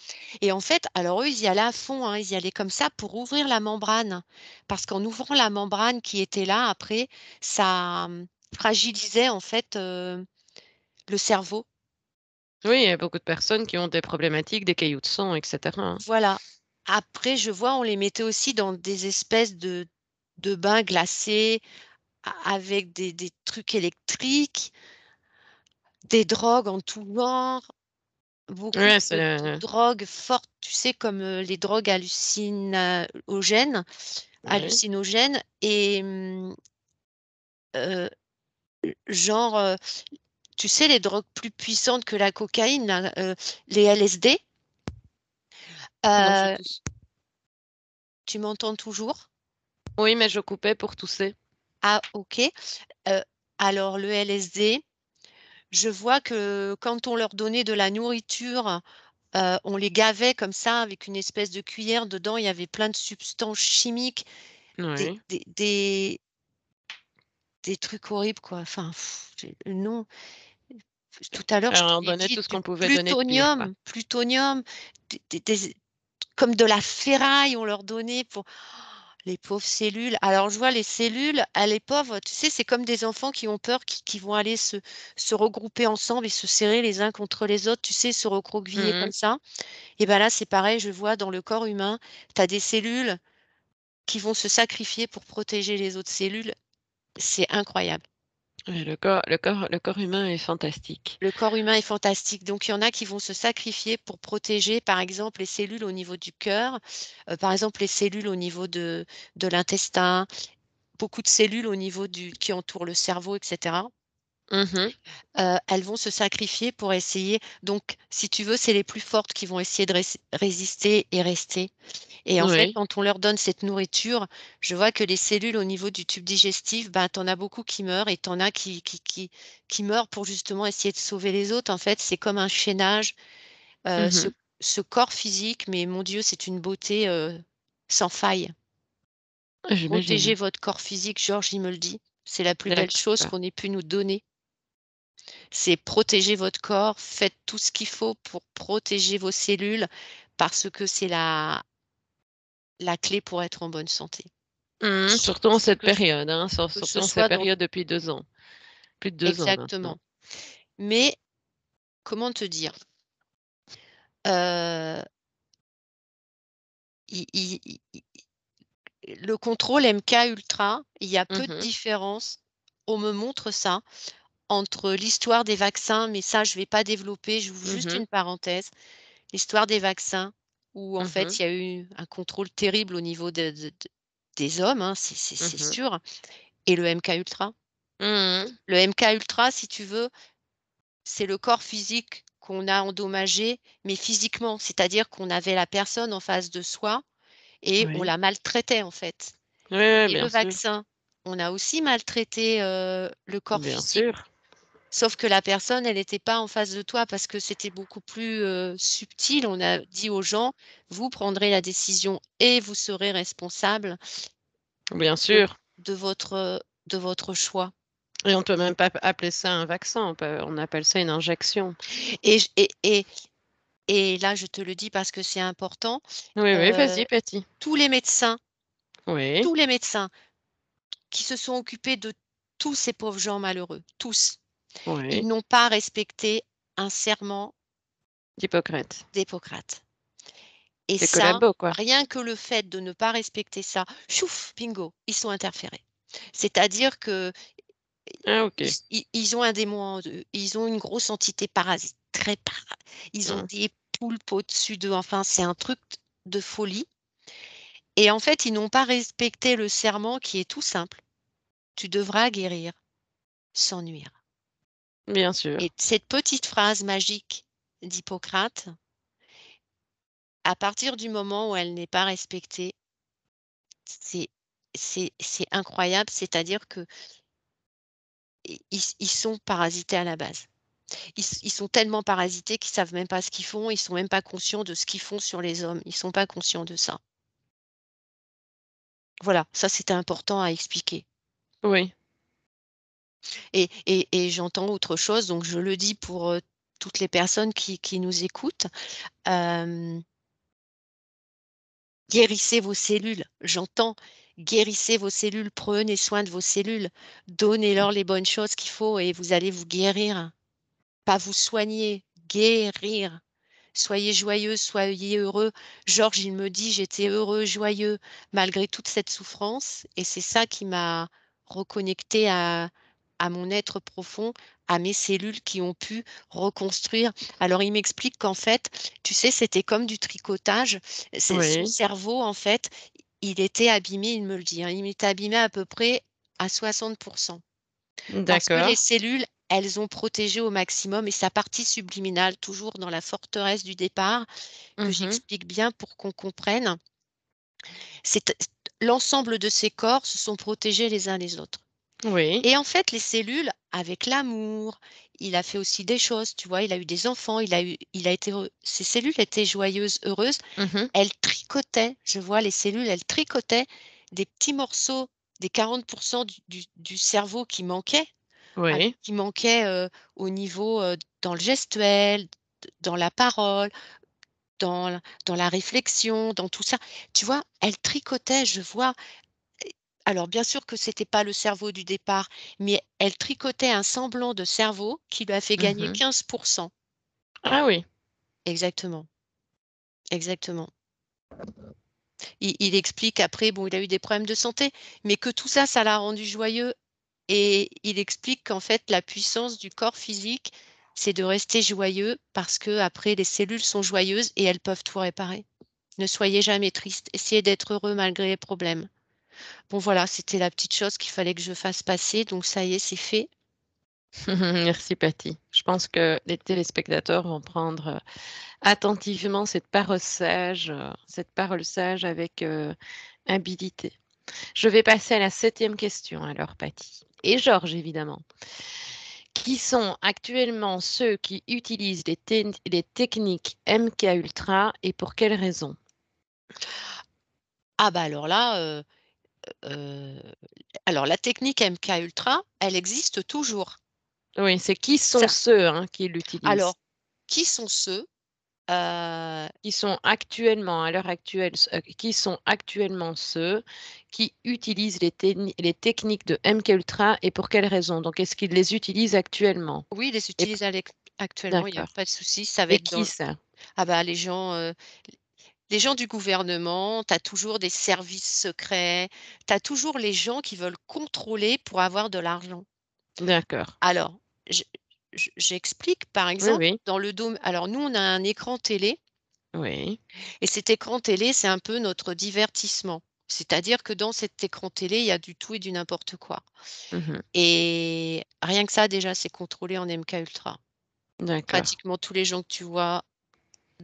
et en fait, alors eux, ils y allaient à fond, hein, ils y allaient comme ça pour ouvrir la membrane. Parce qu'en ouvrant la membrane qui était là après, ça, fragilisait en fait, le cerveau. Oui, il y a beaucoup de personnes qui ont des problématiques, des caillots de sang, et cetera, hein. Voilà. Après, je vois, on les mettait aussi dans des espèces de bains glacés avec des trucs électriques, des drogues en tout genre, beaucoup Ouais, de drogues fortes, tu sais, comme, les drogues ouais. hallucinogènes et genre, tu sais, les drogues plus puissantes que la cocaïne là, les LSD. Non, je Heu, tousse. tu m'entends toujours? Oui, mais je coupais pour tousser. Ah OK. Heu, alors le LSD, je vois que quand on leur donnait de la nourriture, on les gavait comme ça avec une espèce de cuillère. Dedans, il y avait plein de substances chimiques, des Oui. des des des trucs horribles, quoi. Enfin, j'ai le nom. Tout à l'heure, je Alors, te on l'ai donnait dit, tout ce du qu'on pouvait donner de pire, quoi. plutonium, des comme de la ferraille, on leur donnait pour Les pauvres cellules. Alors, je vois les cellules, les pauvres, tu sais, c'est comme des enfants qui ont peur, qui vont aller se regrouper ensemble et se serrer les uns contre les autres, tu sais, se recroqueviller Mmh. comme ça. Et ben là, c'est pareil, je vois dans le corps humain, tu as des cellules qui vont se sacrifier pour protéger les autres cellules. C'est incroyable. Ouais, le corps humain est fantastique. Le corps humain est fantastique. Donc, il y en a qui vont se sacrifier pour protéger, par exemple, les cellules au niveau du cœur, par exemple, les cellules au niveau de l'intestin, beaucoup de cellules au niveau qui entourent le cerveau, etc. Mmh. Elles vont se sacrifier pour essayer. Donc, si tu veux, c'est les plus fortes qui vont essayer de résister et rester. Et en fait, Oui. quand on leur donne cette nourriture, je vois que les cellules au niveau du tube digestif, ben, tu en as beaucoup qui meurent et tu en as qui meurent pour justement essayer de sauver les autres. En fait, c'est comme un chaînage, ce, Mmh. ce corps physique, mais mon Dieu, c'est une beauté sans faille. Protégez J'imagine. votre corps physique, Georges, il me le dit. C'est la plus belle chose D'accord. qu'on ait pu nous donner. C'est protéger votre corps. Faites tout ce qu'il faut pour protéger vos cellules parce que c'est la clé pour être en bonne santé. Surtout en cette Que ce période, hein, que ce surtout en cette soit dans période depuis 2 ans. Plus de 2 ans maintenant. exactement. Mais comment te dire? Heu, i le contrôle MK Ultra, il y a peu de Mmh. différence. On me montre ça, entre l'histoire des vaccins, mais ça je vais pas développer, j'ouvre juste Mmh. une parenthèse. L'histoire des vaccins où en Mmh. fait il y a eu un contrôle terrible au niveau des hommes, hein, c'est Mmh. sûr et le MK Ultra. Mmh. Le MK Ultra, si tu veux, c'est le corps physique qu'on a endommagé, mais physiquement, c'est-à-dire qu'on avait la personne en face de soi et on Oui. la maltraitait, en fait. Oui, oui, Et le bien sûr. vaccin, on a aussi maltraité, le corps Bien physique, sûr. sauf que la personne, elle n'était pas en face de toi parce que c'était beaucoup plus, subtil. On a dit aux gens: «Vous prendrez la décision et vous serez responsable Bien de sûr. de votre choix». Et on peut même pas appeler ça un vaccin, on appelle ça une injection. Et j et là, je te le dis parce que c'est important, Oui, oui, heu, vas-y, Patty. tous les médecins Oui, tous les médecins qui se sont occupés de tous ces pauvres gens malheureux, tous, ils oui, n'ont pas respecté un serment d'Hippocrate. d'Hippocrate et C'est ça, Columbo, quoi. rien que le fait de ne pas respecter ça, chouf, bingo, ils sont interférés. C'est-à-dire que Ah OK. ils ont un démon en eux, ils ont une grosse entité parasite, ils ont Mmh. des poulpes au-dessus d'eux, enfin, c'est un truc de folie et en fait, ils n'ont pas respecté le serment qui est tout simple: «Tu devras guérir sans nuire». Bien sûr. Et cette petite phrase magique d'Hippocrate, à partir du moment où elle n'est pas respectée, c'est c'est incroyable. C'est-à-dire qu'ils ils sont parasités à la base. Ils sont tellement parasités qu'ils savent même pas ce qu'ils font, ils sont même pas conscients de ce qu'ils font sur les hommes. Ils sont pas conscients de ça. Voilà, ça c'était important à expliquer. Oui. Et j'entends autre chose, donc je le dis pour, toutes les personnes qui nous écoutent. Hem Guérissez vos cellules, j'entends. Guérissez vos cellules, prenez soin de vos cellules, donnez-leur les bonnes choses qu'il faut et vous allez vous guérir. Pas vous soigner, guérir. Soyez joyeux, soyez heureux. Georges, il me dit: «J'étais heureux, joyeux, malgré toute cette souffrance» et c'est ça qui m'a reconnecté à mon être profond, à mes cellules qui ont pu reconstruire. Alors il m'explique qu'en fait, tu sais, c'était comme du tricotage. C'est son Oui. cerveau, en fait, il était abîmé, il me le dit, hein, il était abîmé à peu près à 60 parce que les D'accord. cellules, elles ont protégé au maximum et sa partie subliminale, toujours dans la forteresse du départ, que Mmh. j'explique bien pour qu'on comprenne, c'est l'ensemble de ces corps se sont protégés les uns les autres. Oui. Et en fait, les cellules, avec l'amour, il a fait aussi des choses, tu vois? Il a eu des enfants, il a été heureux. Ces cellules étaient joyeuses, heureuses. Mmh. Elles tricotaient, je vois les cellules, elles tricotaient des petits morceaux des 40 du cerveau Oui. qui manquaient, au niveau, dans le gestuel, dans la parole, dans la réflexion, dans tout ça. Tu vois? Elle tricotait, je vois alors bien sûr que c'était pas le cerveau du départ, mais elle tricotait un semblant de cerveau qui lui a fait gagner Mmh. 15. Ah oui. Exactement, exactement. Il explique après, bon, il a eu des problèmes de santé, mais que tout ça, ça l'a rendu joyeux et il explique qu'en fait, la puissance du corps physique, c'est de rester joyeux parce que après les cellules sont joyeuses et elles peuvent tout réparer. Ne soyez jamais triste, essayez d'être heureux malgré les problèmes. Bon voilà, c'était la petite chose qu'il fallait que je fasse passer, donc ça y est, c'est fait. Merci Patty. Je pense que les téléspectateurs vont prendre, attentivement cette parole sage avec, habileté. Je vais passer à la 7e question alors Patty et Georges évidemment. Qui sont actuellement ceux qui utilisent les techniques MK Ultra et pour quelles raisons? Ah bah alors là, heu, alors la technique MK Ultra, elle existe toujours. Oui, c'est qui sont Ça ceux, hein, qui l'utilisent? alors, qui sont ceux? Heu, Qui sont actuellement, à l'heure actuelle, qui sont actuellement ceux qui utilisent les techniques de MK Ultra et pour quelles raisons? Donc est-ce qu'ils les utilisent actuellement? oui, ils les Et p utilisent actuellement, il y a D'accord. pas de souci, ça va Et être qui dans ça? ah bah, les gens du gouvernement, tu as toujours des services secrets, tu as toujours les gens qui veulent contrôler pour avoir de l'argent. D'accord. Alors, je j'explique, par Oui, exemple, oui. dans le dôme alors nous, on a un écran télé Oui. et cet écran télé, c'est un peu notre divertissement. C'est-à-dire que dans cet écran télé, il y a du tout et du n'importe quoi Mmh. et rien que ça, déjà, c'est contrôlé en MK Ultra. D'accord. Pratiquement tous les gens que tu vois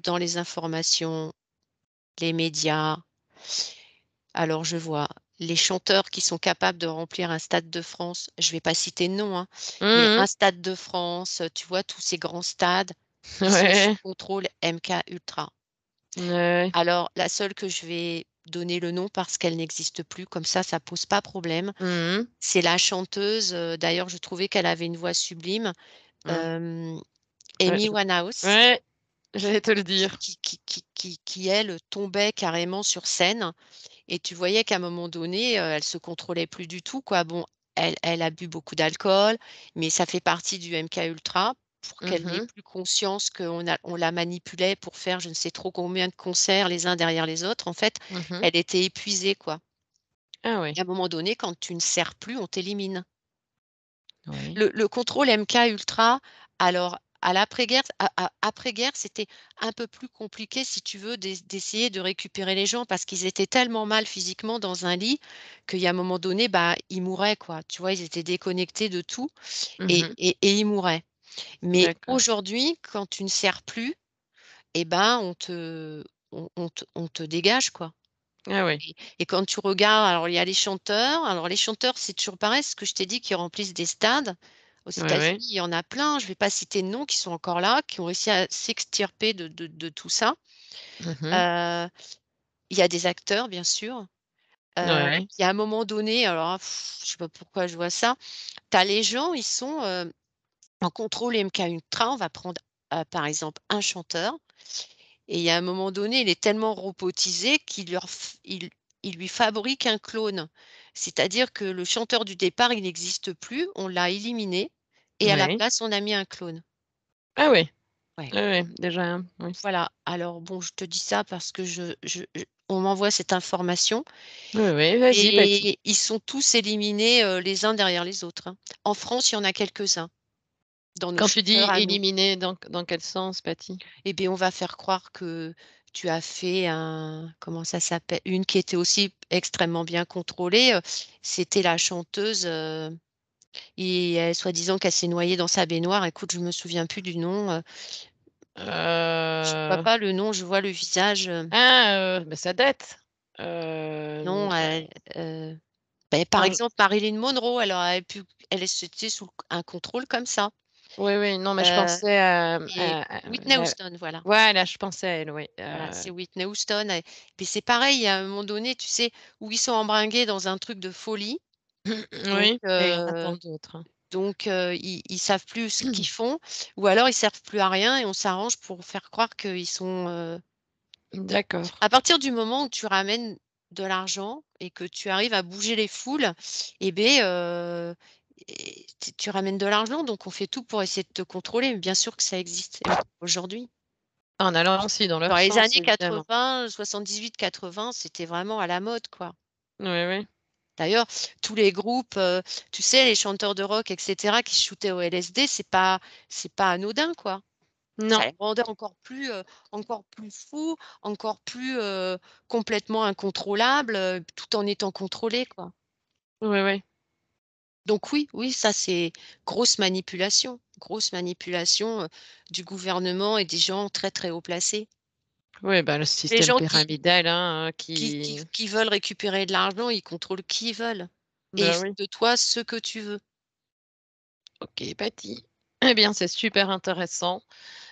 dans les informations, les médias, alors je vois les chanteurs qui sont capables de remplir un stade de France, je vais pas citer de nom, hein, mais Mmh. un stade de France, tu vois tous ces grands stades, ils sont sous Ouais. contrôle MK Ultra. Ouais. Alors la seule que je vais donner le nom parce qu'elle n'existe plus, comme ça pose pas problème, Mmh. c'est la chanteuse, d'ailleurs je trouvais qu'elle avait une voix sublime, Mmh. hem, Ouais, Amy Winehouse ouais, j'allais te le dire. qui elle, tombait carrément sur scène et tu voyais qu'à un moment donné, elle se contrôlait plus du tout, quoi. Bon, elle a bu beaucoup d'alcool, mais ça fait partie du MK Ultra pour qu'elle n'ait Mmh. plus conscience on la manipulait pour faire je ne sais trop combien de concerts les uns derrière les autres. En fait, Mmh. elle était épuisée, quoi Ah oui. et à un moment donné, quand tu ne sers plus, on t'élimine. Oui. Le contrôle MK Ultra, alors à l'après-guerre après-guerre, c'était un peu plus compliqué si tu veux d'essayer de récupérer les gens parce qu'ils étaient tellement mal physiquement dans un lit qu'il y a un moment donné, bah, ils mouraient quoi. Tu vois? Ils étaient déconnectés de tout Mmh. et ils mouraient. Mais D'accord. aujourd'hui, quand tu ne sers plus et ben, on te dégage quoi. Ah oui. Et quand tu regardes, alors il y a les chanteurs, c'est toujours pareil, ce que je t'ai dit, qui remplissent des stades. Aux Ouais, États-Unis, ouais. il y en a plein, je ne vais pas citer de noms, qui sont encore là, qui ont réussi à s'extirper de tout ça. Mmh. Heu, il y a des acteurs, bien sûr. Ouais. Il y a un moment donné, alors là, je sais pas pourquoi je vois ça, tu as les gens, ils sont, en contrôle MK Ultra. On va prendre, par exemple, un chanteur et il y a un moment donné, il est tellement robotisé qu'il lui fabrique un clone. C'est-à-dire que le chanteur du départ, il n'existe plus, on l'a éliminé et à la Ouais. place, on a mis un clone. Ah oui. Ouais, Oui, oui, déjà, oui. voilà. Alors bon, je te dis ça parce que on m'envoie cette information Oui, oui, vas-y, Patty. et ils sont tous éliminés, les uns derrière les autres, hein. En France, il y en a quelques-uns dans nos Quand tu dis chanteurs à nous. éliminer, dans quel sens, Patty? Eh bien, on va faire croire que tu as fait un comment ça s'appelle? Une qui était aussi extrêmement bien contrôlée, c'était la chanteuse, et soi-disant qu'elle s'est noyée dans sa baignoire. Écoute, je me souviens plus du nom, je vois Heu, pas le nom, je vois le visage, bah, ça date. non, beh, par Quand exemple, Marilyn Monroe, elle aurait pu elle c'était sous un contrôle comme ça, Oui, oui, non, mais je heu pensais et Whitney la Houston, voilà. voilà, je pensais à elle, oui, Voilà, c'est Whitney Houston et puis c'est pareil, il y a un moment donné, tu sais, où ils sont embringués dans un truc de folie, donc oui, et il y en a tant d'autres, hein. ils savent plus ce qu'ils font ou alors ils servent plus à rien et on s'arrange pour faire croire qu'ils sont, D'accord. À partir du moment où tu ramènes de l'argent et que tu arrives à bouger les foules, et beh, et tu ramènes de l'argent, donc on fait tout pour essayer de te contrôler. Mais bien sûr que ça existe et encore aujourd'hui. En allant aussi dans Dans leur les sens, années évidemment. 80, 78-80, c'était vraiment à la mode, quoi. Oui, oui. D'ailleurs, tous les groupes, tu sais, les chanteurs de rock et cetera qui shootaient au LSD, c'est pas anodin, quoi. Non. Ça les rendait encore plus fous, encore plus, complètement incontrôlables, tout en étant contrôlés, quoi. Oui, oui. Donc oui, oui, ça c'est grosse manipulation, du gouvernement et des gens très, très haut placés. Oui, bah, le Les système gens qui pyramidal, hein, qui qui qui qui veulent récupérer de l'argent, ils contrôlent qui ils veulent et ils bah, font oui. de toi ce que tu veux. OK, Patty. Eh bien, c'est super intéressant.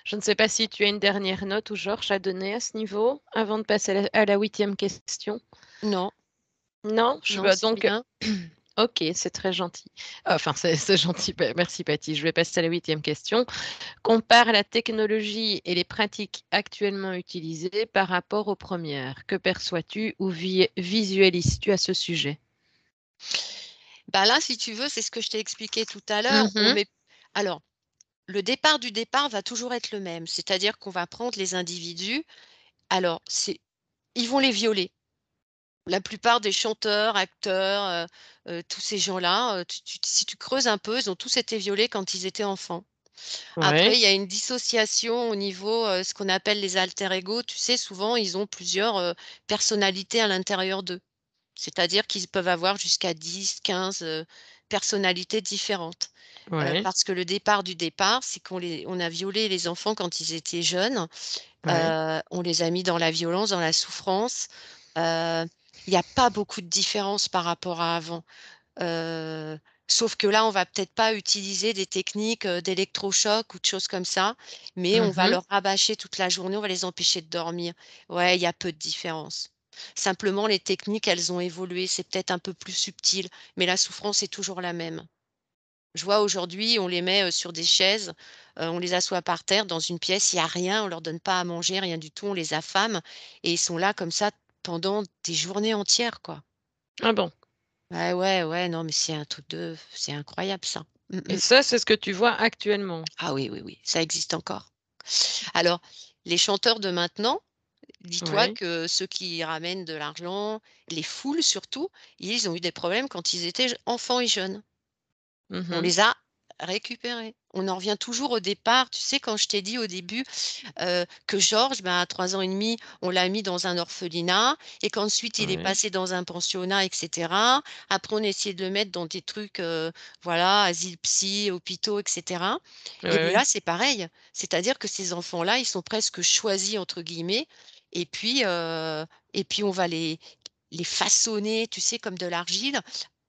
Je ne sais pas si tu as une dernière note ou Georges à donner à ce niveau avant de passer à la 8e question? Non, Non? non, c'est Donc bien. OK, c'est très gentil. Enfin, c'est gentil. Merci Patty. Je vais passer à la 8e question. Compare la technologie et les pratiques actuellement utilisées par rapport aux premières. Que perçois-tu ou visualises-tu à ce sujet? Bah, là, si tu veux, c'est ce que je t'ai expliqué tout à l'heure. Mmh. Alors, le départ du départ va toujours être le même, c'est-à-dire qu'on va prendre les individus. Alors, ils vont les violer. La plupart des chanteurs, acteurs, tous ces gens-là, si tu creuses un peu, ils ont tous été violés quand ils étaient enfants. Après, Ouais. il y a une dissociation au niveau, ce qu'on appelle les alter ego. Tu sais, souvent, ils ont plusieurs, personnalités à l'intérieur d'eux. C'est-à-dire qu'ils peuvent avoir jusqu'à 10-15 personnalités différentes. Ouais. Parce que le départ du départ, c'est on a violé les enfants quand ils étaient jeunes, Ouais. on les a mis dans la violence, dans la souffrance. Heu, il y a pas beaucoup de différence par rapport à avant. Heu, Sauf que là, on va peut-être pas utiliser des techniques, d'électrochoc ou de choses comme ça, mais on va Mmh. leur rabâcher toute la journée, on va les empêcher de dormir. Ouais, il y a peu de différence. Simplement, les techniques, elles ont évolué, c'est peut-être un peu plus subtil, mais la souffrance est toujours la même. Je vois aujourd'hui, on les met, sur des chaises, on les assoit par terre dans une pièce, il y a rien, on leur donne pas à manger, rien du tout, on les affame et ils sont là comme ça pendant des journées entières, quoi. Ah bon? Ouais, ouais, ouais, non, mais c'est incroyable ça. Et Mmh. ça, c'est ce que tu vois actuellement? Ah oui, oui, oui, ça existe encore. Alors, les chanteurs de maintenant, dis-toi Ouais. que ceux qui ramènent de l'argent, les foules surtout, ils ont eu des problèmes quand ils étaient enfants et jeunes. On Mmh. les a récupérés. On en revient toujours au départ. Tu sais, quand je t'ai dit au début, que Georges, ben, à 3 ans et demi, on l'a mis dans un orphelinat et qu'ensuite il est Ouais. passé dans un pensionnat et cetera. Après, on a essayé de le mettre dans des trucs, voilà, asile psy, hôpitaux et cetera Ouais, et bien ouais. là, c'est pareil. C'est-à-dire que ces enfants-là, ils sont presque «choisis» entre guillemets et puis on va les façonner, tu sais, comme de l'argile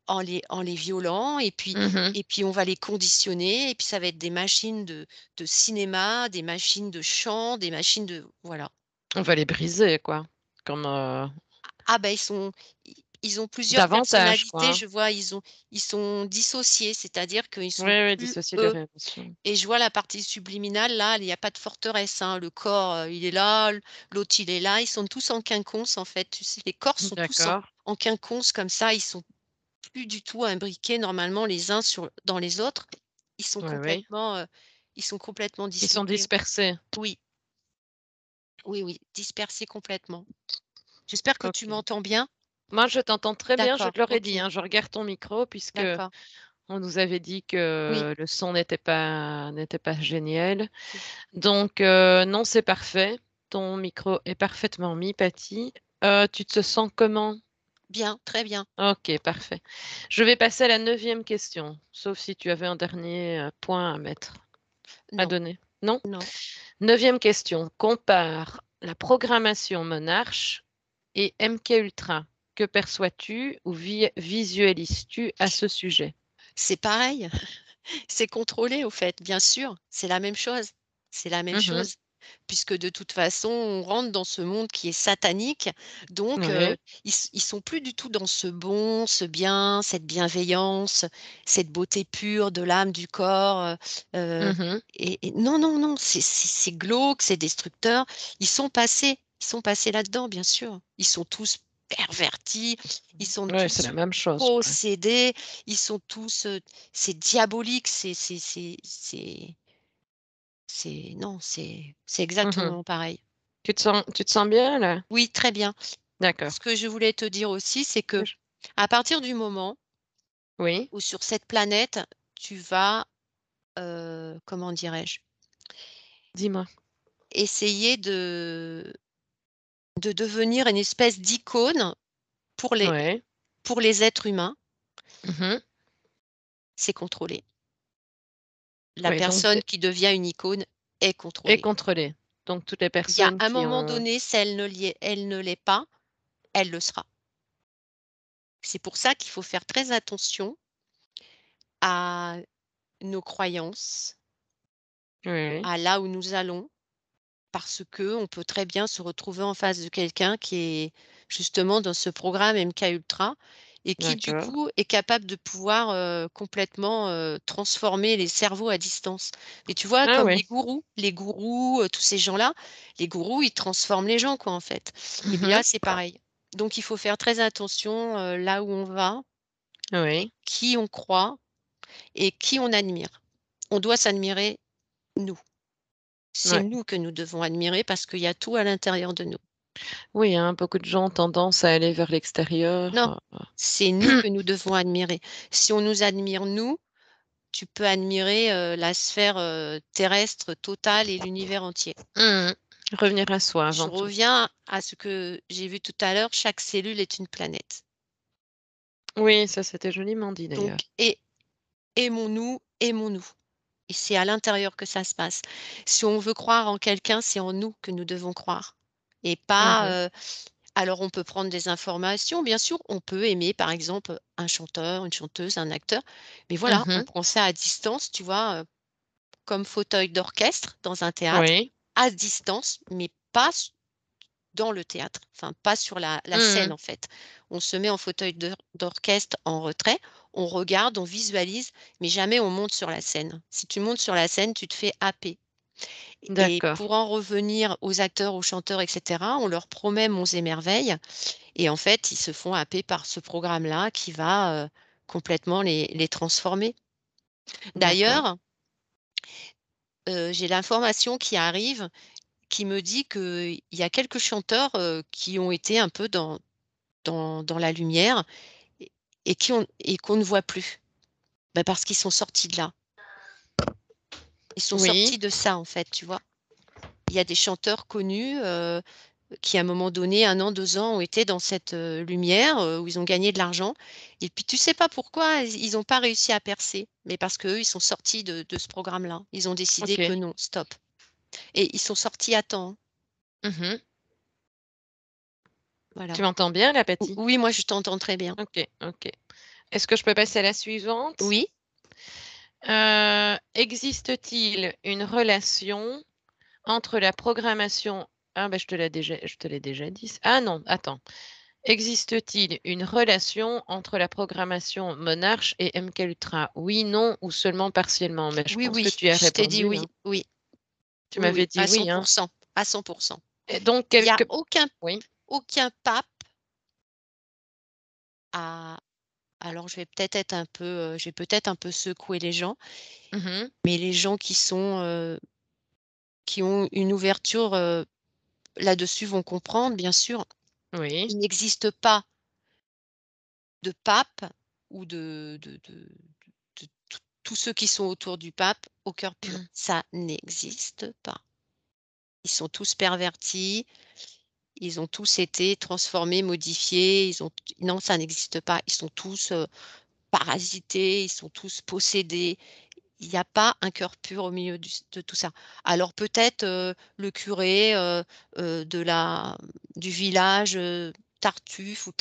en les violant Mmh. et puis on va les conditionner et puis ça va être des machines de cinéma, des machines de chant, des machines de voilà. On va les briser, quoi, comme, Ah bah, ils ont plusieurs davantage, personnalités, quoi. je vois, ils sont dissociés, c'est-à-dire qu'ils Oui, sont oui, plus dissocier eux leurs émotions. et je vois la partie subliminale là, il y a pas de forteresse, hein. Le corps, il est là, l'autre il est là, ils sont tous en quinconce en fait, tu sais? Les corps sont tous en D'accord. en quinconce comme ça, ils sont plus du tout imbriqués normalement les uns dans les autres. Ils sont Oui, oui. complètement, heu, ils sont complètement Ils sont disloqués. dispersés. Oui, oui, oui, dispersés complètement. J'espère que tu OK. m'entends bien? Moi, je t'entends très bien, je D'accord, te l'aurais dit, OK, hein, je regarde ton micro puisque d'accord. on nous avait dit Oui, que le son n'était pas génial. oui. Donc non, c'est parfait. Ton micro est parfaitement mis, Patty. Tu te sens comment? Bien, très bien. OK, parfait. Je vais passer à la 9e question, sauf si tu avais un dernier, point à Non, donner. Non? non. 9e question. Compare la programmation Monarch et MK Ultra. Que perçois-tu ou visualises-tu à ce sujet? C'est pareil, c'est contrôlé au fait, bien sûr, c'est la même chose. C'est la même Mmh. chose. Puisque de toute façon, on rentre dans ce monde qui est satanique, donc Ouais. ils sont plus du tout dans ce bon, ce bien, cette bienveillance, cette beauté pure de l'âme, du corps, heu Mmh. et non, non, non, c'est glauque, c'est destructeur. Ils sont passés. Ils sont passés là-dedans, bien sûr. Ils sont tous pervertis, ils sont Ouais, c'est tous la même chose, quoi. possédés, ils sont tous, c'est diabolique, non, c'est Mmh. exactement pareil. Tu te sens bien là? Oui, très bien. D'accord. Ce que je voulais te dire aussi, c'est que Wesh. à partir du moment Oui, où sur cette planète, tu vas, comment dirais-je? dis-moi. Essayer de devenir une espèce d'icône pour les Ouais. pour les êtres humains, Mmh. c'est contrôlé. La Oui, donc personne qui devient une icône est et contrôlée. contrôler. Donc toutes les Il y a personnes un qui moment ont donné, si elle ne l'est pas, elle le sera. C'est pour ça qu'il faut faire très attention à nos croyances, oui, à là où nous allons, parce qu'on peut très bien se retrouver en face de quelqu'un qui est justement dans ce programme MKUltra et qui du d'accord. coup est capable de pouvoir, complètement, transformer les cerveaux à distance. Mais tu vois, Ah comme oui. les gourous, tous ces gens-là, les gourous, ils transforment les gens quoi, en fait. Et bien là, Mmh. c'est pareil. Donc il faut faire très attention, là où on va, Oui, qui on croit et qui on admire. On doit s'admirer nous. C'est ouais. nous que nous devons admirer parce qu'il y a tout à l'intérieur de nous. Oui, hein, beaucoup de gens ont tendance à aller vers l'extérieur. Non, c'est nous que nous devons admirer. Si on nous admire nous, tu peux admirer, la sphère, terrestre totale et l'univers entier. Mmh. Revenir à soi Je avant tout. reviens à ce que j'ai vu tout à l'heure, chaque cellule est une planète. Oui, ça c'était joliment dit Donc d'ailleurs. aimons-nous, aimons-nous et c'est à l'intérieur que ça se passe. Si on veut croire en quelqu'un, c'est en nous que nous devons croire et Mmh. pas, alors on peut prendre des informations, bien sûr, on peut aimer par exemple, un chanteur, une chanteuse, un acteur, mais voilà, on Mmh. prend ça à distance, tu vois, comme fauteuil d'orchestre dans un théâtre, Oui. à distance, mais pas s dans le théâtre, enfin pas sur la scène Mmh. en fait. On se met en fauteuil d'orchestre en retrait, on regarde, on visualise, mais jamais on monte sur la scène. Si tu montes sur la scène, tu te fais happer. Et D'accord, pour en revenir aux acteurs, aux chanteurs et cetera, on leur promet monts et merveilles et en fait, ils se font happer par ce programme-là qui va, complètement les transformer. d'accord. D'ailleurs, j'ai l'information qui arrive qui me dit qu'il y a quelques chanteurs, qui ont été un peu dans la lumière et et qu'on ne voit plus. Bah, parce qu'ils sont sortis de là. Ils sont sortis Oui, de ça, en fait, tu vois? Il y a des chanteurs connus, qui à un moment donné, 1 an, 2 ans, ont été dans cette, lumière, où ils ont gagné de l'argent et puis tu sais pas pourquoi ils ont pas réussi à percer, mais parce qu'eux, ils sont sortis de ce programme-là. Ils ont décidé que OK. non, stop et ils sont sortis à temps, hein. Mmh. Voilà. Tu m'entends bien là, Paty? Oui, moi je t'entends très bien. OK, OK. Est-ce que je peux passer à la suivante? Oui, Existe-t-il une relation entre la programmation ah bah, je te l'ai déjà dit ç ah non, attends. Existe-t-il une relation entre la programmation Monarch et MK Ultra? Oui, non ou seulement partiellement? Mais je oui, pense que oui, tu y as je t'ai dit répondu, oui, hein. oui, Tu oui, m'avais oui, dit à oui, hein? 100%, à 100%. Et donc Il y a quelque oui. aucun pape. Alors je vais peut-être un peu secouer les gens, Mmh. mais les gens qui ont une ouverture, là-dessus vont comprendre, bien sûr. Oui. Il n'existe pas de pape ou de tous ceux qui sont autour du pape au cœur pur. Mmh. Ça n'existe pas. Ils sont tous pervertis, ils ont tous été transformés, modifiés, ils ont non, ça n'existe pas. Ils sont tous, parasités, ils sont tous possédés. Il y a pas un cœur pur au milieu de tout ça. Alors peut-être, le curé, de la du village, Tartuffe ou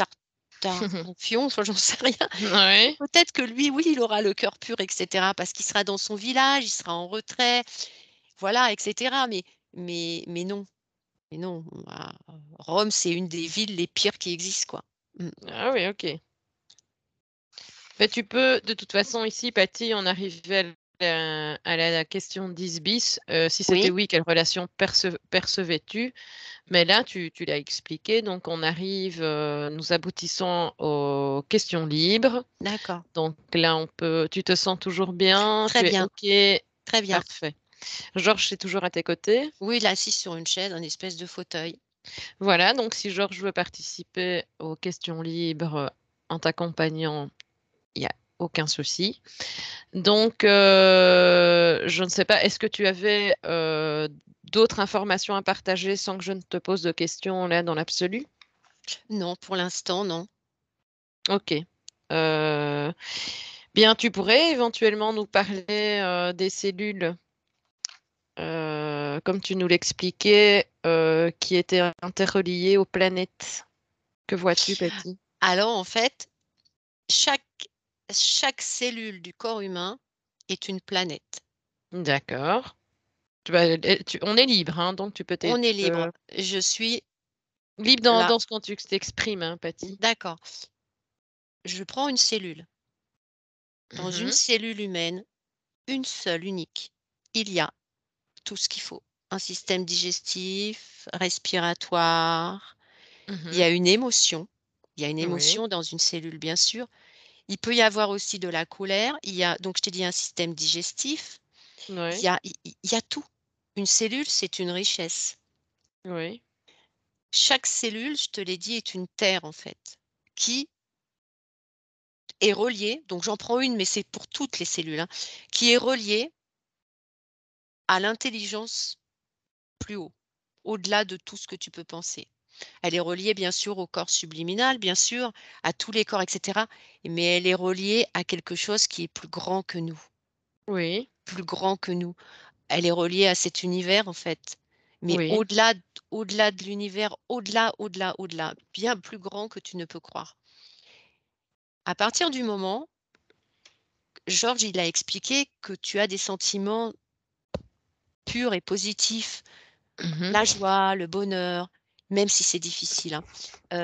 Tartampion, enfin j'en sais rien. Ouais. Peut-être que lui, oui, il aura le cœur pur et cetera, parce qu'il sera dans son village, il sera en retrait, voilà et cetera. Mais non, mais non, Rome, c'est une des villes les pires qui existent, quoi. Mmh. Ah oui, OK. Beh, tu peux de toute façon ici, Paty, on arrivait à la question 10 bis. Si c'était Oui, oui, quelle relation percevais-tu? Mais là, tu l'as expliqué, donc on arrive, nous aboutissons aux questions libres. D'accord. Donc là, tu te sens toujours bien, Très tu es bien, OK, très bien. parfait. Georges est toujours à tes côtés. Oui, il est assis sur une chaise, un espèce de fauteuil. Voilà, donc si Georges veut participer aux questions libres en t'accompagnant, il n'y a aucun souci. Donc, je ne sais pas, est-ce que tu avais d'autres informations à partager sans que je ne te pose de questions là dans l'absolu? Non, pour l'instant, non. Ok. Euh, Bien, tu pourrais éventuellement nous parler des cellules, comme tu nous l'expliquais, qui étaient interreliées aux planètes. Que vois-tu, Patty? Alors, en fait, chaque, chaque cellule du corps humain est une planète. D'accord. On est libre, hein, donc tu peux On est être libre. Je suis libre là. dans ce que tu t'exprimes, hein, Patty. D'accord. Je prends une cellule. Dans une Mhm, cellule humaine, une seule, unique, il y a tout ce qu'il faut. Un système digestif, respiratoire. Il y mhm. a une émotion. Il y a une Oui, émotion dans une cellule, bien sûr. Il peut y avoir aussi de la colère. Il y a, donc, je t'ai dit, un système digestif. oui, Il y a tout. Une cellule, c'est une richesse. oui. Chaque cellule, je te l'ai dit, est une terre, en fait, qui est reliée. Donc, j'en prends une, mais c'est pour toutes les cellules, hein, qui est reliée à l'intelligence plus haut, au-delà de tout ce que tu peux penser. Elle est reliée bien sûr au corps subliminal, bien sûr, à tous les corps, etc. Mais elle est reliée à quelque chose qui est plus grand que nous, Oui, plus grand que nous. Elle est reliée à cet univers en fait. Mais oui. au-delà de l'univers, au-delà, bien plus grand que tu ne peux croire. À partir du moment, Georges, il a expliqué que tu as des sentiments purs et positifs, Mhm. la joie, le bonheur, même si c'est difficile, hein.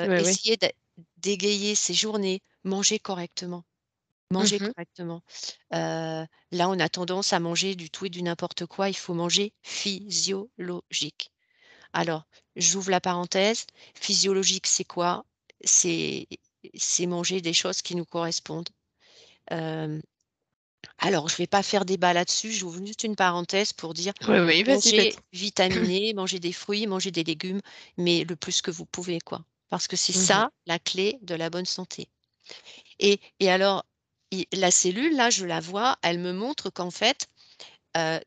Oui, oui. Essayer d'égayer ses journées, manger correctement, manger Mhm. correctement. Là, on a tendance à manger du tout et du n'importe quoi, il faut manger physiologique. Alors, j'ouvre la parenthèse, physiologique, c'est quoi? C'est c'est manger des choses qui nous correspondent. Hem, alors je vais pas faire débat là-dessus, j'ouvre juste une parenthèse pour dire: Oui, oui, vas-y, manger Patty. vitaminé, manger des fruits, manger des légumes, mais le plus que vous pouvez, quoi. Parce que c'est Mhm. ça la clé de la bonne santé. Et alors, la cellule, là, je la vois, elle me montre qu'en fait,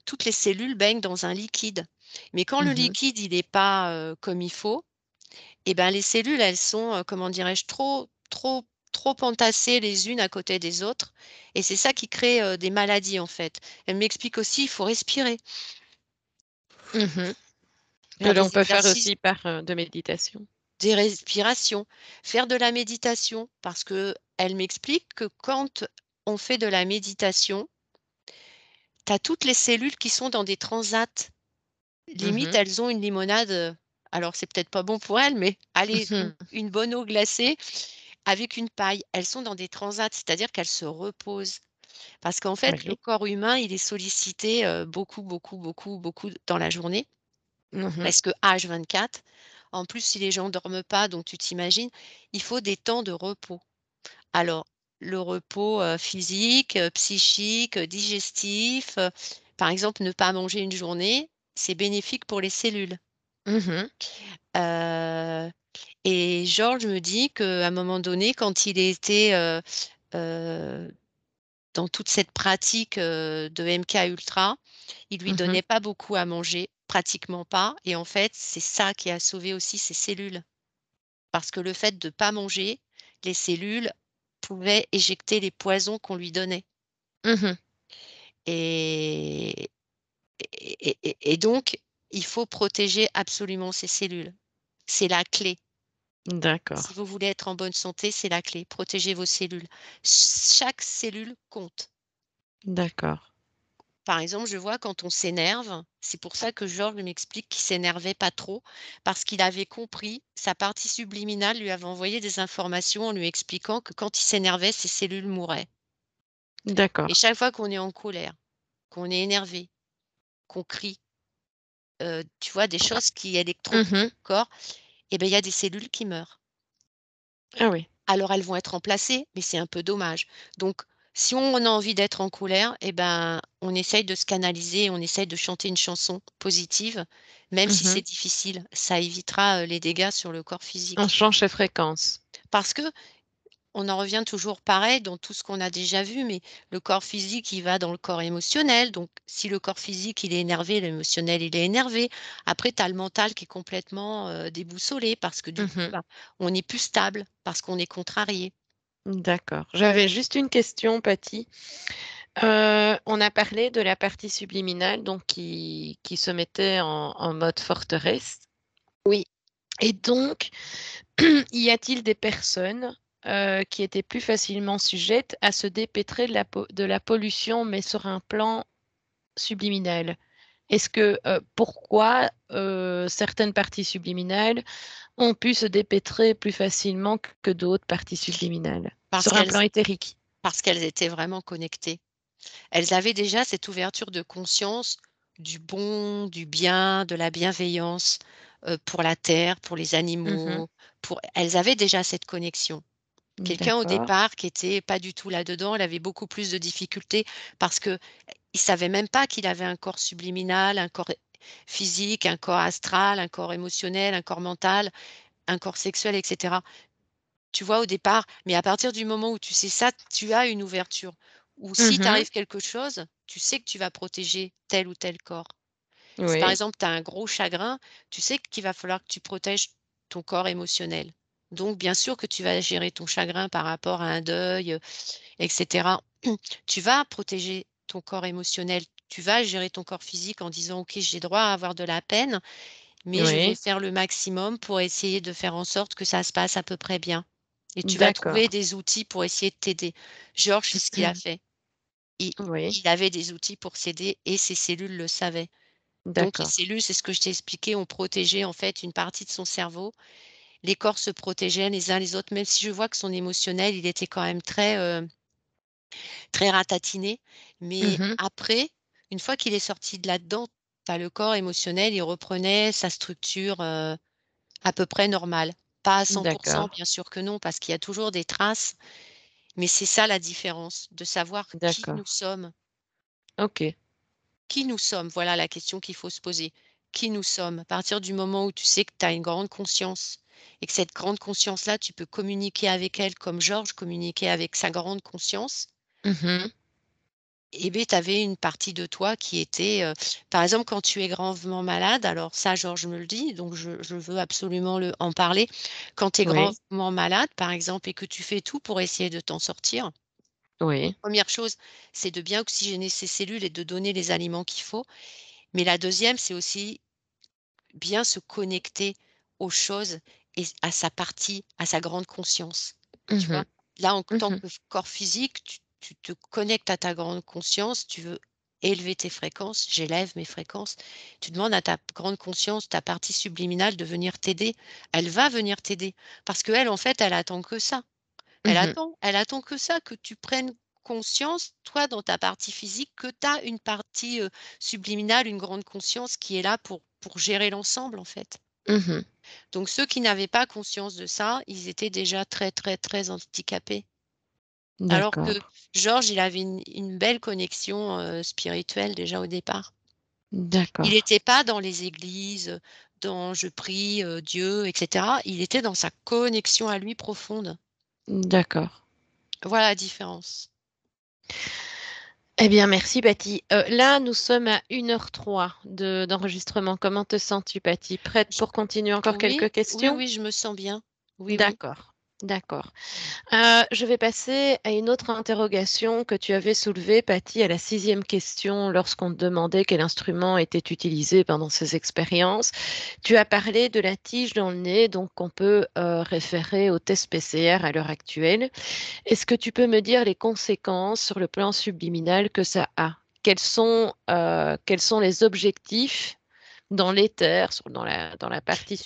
toutes les cellules baignent dans un liquide. Mais quand le Mhm. liquide, il n'est pas comme il faut, et ben, les cellules, elles sont, comment dirais-je, trop entassées les unes à côté des autres. Et c'est ça qui crée des maladies, en fait. Elle m'explique aussi, il faut respirer, Mhm. Que faire l'on des peut faire exercices aussi par de méditation. des respirations, faire de la méditation parce que elle m'explique que quand on fait de la méditation, tu as toutes les cellules qui sont dans des transats. Limite, Mhm. elles ont une limonade, alors c'est peut-être pas bon pour elles, mais allez, Mhm. une bonne eau glacée avec une paille. Elles sont dans des transats, c'est-à-dire qu'elles se reposent. Parce qu'en fait, le Oui. corps humain, il est sollicité, beaucoup dans la journée, Mhm. presque H24. En plus, si les gens dorment pas, donc tu t'imagines, il faut des temps de repos. Alors, le repos, physique, psychique, digestif, par exemple, ne pas manger une journée, c'est bénéfique pour les cellules. Mhm. Heu et Georges me dit qu'à un moment donné, quand il était, heu, dans toute cette pratique, de MK Ultra, il lui Mhm. donnait pas beaucoup à manger, pratiquement pas et en fait, c'est ça qui a sauvé aussi ses cellules. Parce que le fait de pas manger, les cellules pouvaient éjecter les poisons qu'on lui donnait Mhm. et et donc il faut protéger absolument ces cellules. C'est la clé. Si D'accord. vous voulez être en bonne santé, c'est la clé. Protégez vos cellules. Chaque cellule compte. D'accord. Par exemple, je vois quand on s'énerve, c'est pour ça que Georges m'explique qu'il s'énervait pas trop, parce qu'il avait compris, sa partie subliminale lui avait envoyé des informations en lui expliquant que quand il s'énervait, ses cellules mouraient. Et D'accord. chaque fois qu'on est en colère, qu'on est énervé, qu'on crie, tu vois, des choses qui électrocutent Mmh. le corps, et ben, il y a des cellules qui meurent. Ah oui. Alors elles vont être remplacées, mais c'est un peu dommage. Donc si on a envie d'être en colère, et ben, on essaye de se canaliser, on essaye de chanter une chanson positive, même si c'est Mmh. difficile. Ça évitera, les dégâts sur le corps On physique. change ses fréquences. Parce que on en revient toujours pareil dans tout ce qu'on a déjà vu, mais le corps physique, il va dans le corps émotionnel. Donc, si le corps physique, il est énervé, l'émotionnel, il est énervé. Après, tu as le mental qui est complètement déboussolé parce que du coup, Mmh. bah, on est plus stable, parce qu'on est contrarié. D'accord. J'avais juste une question, Patty. On a parlé de la partie subliminale, donc qui se mettait en mode forteresse. Oui. Et donc, y a-t-il des personnes qui étaient plus facilement sujettes à se dépêtrer de la pollution, mais sur un plan subliminal? Est-ce que pourquoi certaines parties subliminales ont pu se dépêtrer plus facilement que d'autres parties subliminales Parce sur un qu'elles plan éthérique? parce qu'elles étaient vraiment connectées. Elles avaient déjà cette ouverture de conscience du bon, du bien, de la bienveillance, pour la terre, pour les Mhm. animaux, pour elles avaient déjà cette connexion. Quelqu'un au D'accord. départ qui était pas du tout là-dedans, il avait beaucoup plus de difficultés parce qu'il savait même pas qu'il avait un corps subliminal, un corps physique, un corps astral, un corps émotionnel, un corps mental, un corps sexuel, et cetera. Tu vois, au départ, mais à partir du moment où tu sais ça, tu as une ouverture. Ou si Mhm. t'arrive quelque chose, tu sais que tu vas protéger tel ou tel corps. Si par Oui, exemple, tu as un gros chagrin, tu sais qu'il va falloir que tu protèges ton corps émotionnel. Donc bien sûr que tu vas gérer ton chagrin par rapport à un deuil, et cetera. Tu vas protéger ton corps émotionnel, tu vas gérer ton corps physique en disant: «OK, j'ai droit à avoir de la peine, mais je vais oui, faire le maximum pour essayer de faire en sorte que ça se passe à peu près bien» et tu vas trouver d'accord. des outils pour essayer de t'aider. Georges, c'est ce qu'il a fait. Il Oui, il avait des outils pour s'aider et ses cellules le savaient. Donc les d'accord. cellules, c'est ce que je t'ai expliqué, ont protégé en fait une partie de son cerveau. Les corps se protégeaient les uns les autres, même si je vois que son émotionnel, il était quand même très, très ratatiné. Mais Mhm. après, une fois qu'il est sorti de là-dedans, tu le corps émotionnel, il reprenait sa structure, à peu près normale. Pas à 100, D'accord, bien sûr que non, parce qu'il y a toujours des traces, mais c'est ça la différence, de savoir qui d'accord. nous sommes. Ok. Qui nous sommes? Voilà la question qu'il faut se poser. Qui nous sommes? À partir du moment où tu sais que tu as une grande conscience et que cette grande conscience-là, tu peux communiquer avec elle comme Georges communiquait avec sa grande conscience, Mhm. et beh, tu avais une partie de toi qui était, par exemple, quand tu es gravement malade, alors ça, Georges me le dit, donc je veux absolument le en parler. Quand tu es Oui, gravement malade, par exemple, et que tu fais tout pour essayer de t'en sortir, oui. première chose, c'est de bien oxygéner ces cellules et de donner les aliments qu'il faut. Mais la deuxième, c'est aussi bien se connecter aux choses et à sa partie, à sa grande conscience, tu vois? Mhm. Là, en tant Mhm. que corps physique, tu te connectes à ta grande conscience, tu veux élever tes fréquences, j'élève mes fréquences. Tu demandes à ta grande conscience, ta partie subliminale de venir t'aider. Elle va venir t'aider parce qu'elle, en fait, elle attend que ça. Mhm. Elle attend que ça, que tu prennes conscience, toi, dans ta partie physique, que tu as une partie, subliminale, une grande conscience qui est là pour gérer l'ensemble, en fait. Mhm. Donc ceux qui n'avaient pas conscience de ça, ils étaient déjà très, très, très handicapés. Alors D'accord, que Georges, il avait une belle connexion, spirituelle déjà au départ. Il d'accord, n'était pas dans les églises, dans «je prie, Dieu» et cetera. Il était dans sa connexion à lui profonde. d'accord. Voilà la différence. Eh bien, merci, Patty. Là, nous sommes à 1h03 d'enregistrement. Comment te sens-tu, Patty? Prête J pour continuer encore Oui, quelques oui, questions? oui, je me sens bien. Oui, oui. D'accord, d'accord. Je vais passer à une autre interrogation que tu avais soulevée, Patty, à la 6e question lorsqu'on te demandait quel instrument était utilisé pendant ces expériences. Tu as parlé de la tige dans le nez, donc on peut référer au test PCR à l'heure actuelle. Est-ce que tu peux me dire les conséquences sur le plan subliminal que ça a? Quels sont les objectifs dans l'éther, dans la partie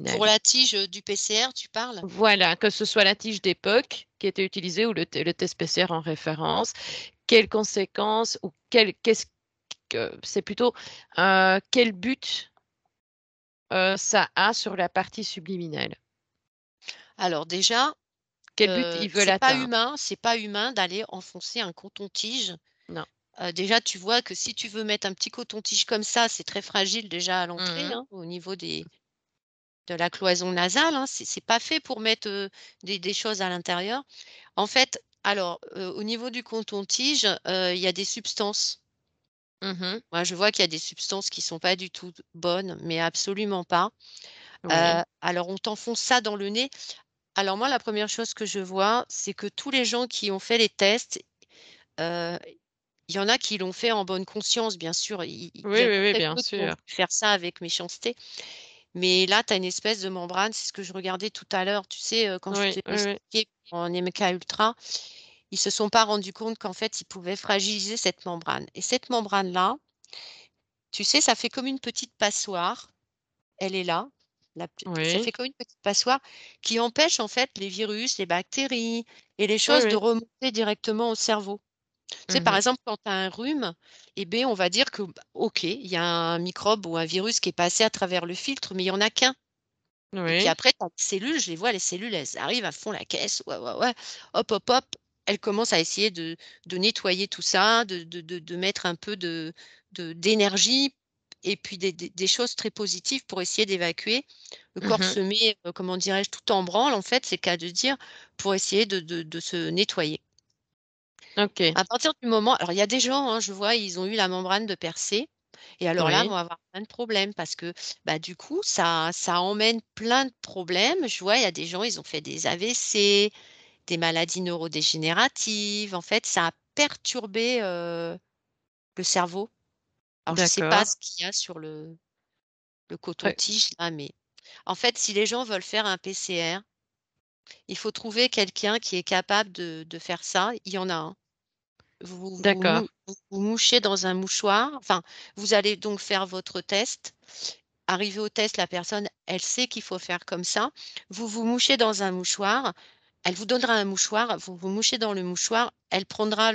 Pour subliminale? la tige, du PCR, tu parles? Voilà, que ce soit la tige d'époque qui était utilisée ou le test PCR en référence, quelles conséquences ou quel, qu'est-ce que c'est plutôt quel but ça a sur la partie subliminale? Alors déjà, Quel but ils veulent c'est pas humain d'aller enfoncer un coton-tige. Non. Déjà, tu vois que si tu veux mettre un petit coton-tige comme ça, c'est très fragile déjà à l'entrée, Mmh. hein, au niveau de la cloison nasale, hein. C'est pas fait pour mettre, des choses à l'intérieur. En fait, alors, au niveau du coton-tige, il y a des substances. Mmh. Moi, je vois qu'il y a des substances qui sont pas du tout bonnes, mais absolument pas. Oui. Alors on t'enfonce ça dans le nez. Alors moi, la première chose que je vois, c'est que tous les gens qui ont fait les tests, heu, il y en a qui l'ont fait en bonne conscience, bien sûr. Il y Oui, a oui, oui, très bien peu qui ont sûr. voulu faire ça avec méchanceté. Mais là, tu as une espèce de membrane, c'est ce que je regardais tout à l'heure, tu sais, quand je Oui, t'ai oui, oui. expliqué en MK Ultra, ils se sont pas rendus compte qu'en fait, ils pouvaient fragiliser cette membrane et cette membrane-là, tu sais, ça fait comme une petite passoire. Elle est là, ça Oui. fait comme une petite passoire qui empêche en fait les virus, les bactéries et les Oui, choses de oui. remonter directement au cerveau. Tu sais, par Mmh. exemple, quand tu as un rhume, eh beh, on va dire que, bah, OK, il y a un microbe ou un virus qui est passé à travers le filtre, mais il y en a qu'un. Et puis Oui. après, tu as les cellules, je les vois, les cellules, elles arrivent, à fond la caisse, ouais, ouais, ouais, hop, hop, hop, elles commencent à essayer de nettoyer tout ça, de mettre un peu d'énergie et puis des choses très positives pour essayer d'évacuer. Le corps Mmh. se met, comment dirais-je, tout en branle, en fait, c'est le cas de dire, pour essayer de se nettoyer. OK. À partir du moment alors il y a des gens, hein, je vois, ils ont eu la membrane de percée et alors là, Oui. vont avoir plein de problèmes parce que, bah, du coup, ça emmène plein de problèmes. Je vois, il y a des gens, ils ont fait des AVC, des maladies neurodégénératives. En fait, ça a perturbé, le cerveau. Alors je sais pas D'accord. ce qu'il y a sur le Heu, coton-tige là, mais en fait, si les gens veulent faire un PCR, il faut trouver quelqu'un qui est capable de faire ça. Il y en a un. d'accord. Vous mouchez dans un mouchoir, enfin, vous allez donc faire votre test. Arrivé au test, la personne, elle sait qu'il faut faire comme ça. Vous vous mouchez dans un mouchoir, elle vous donnera un mouchoir, vous vous mouchez dans le mouchoir, elle prendra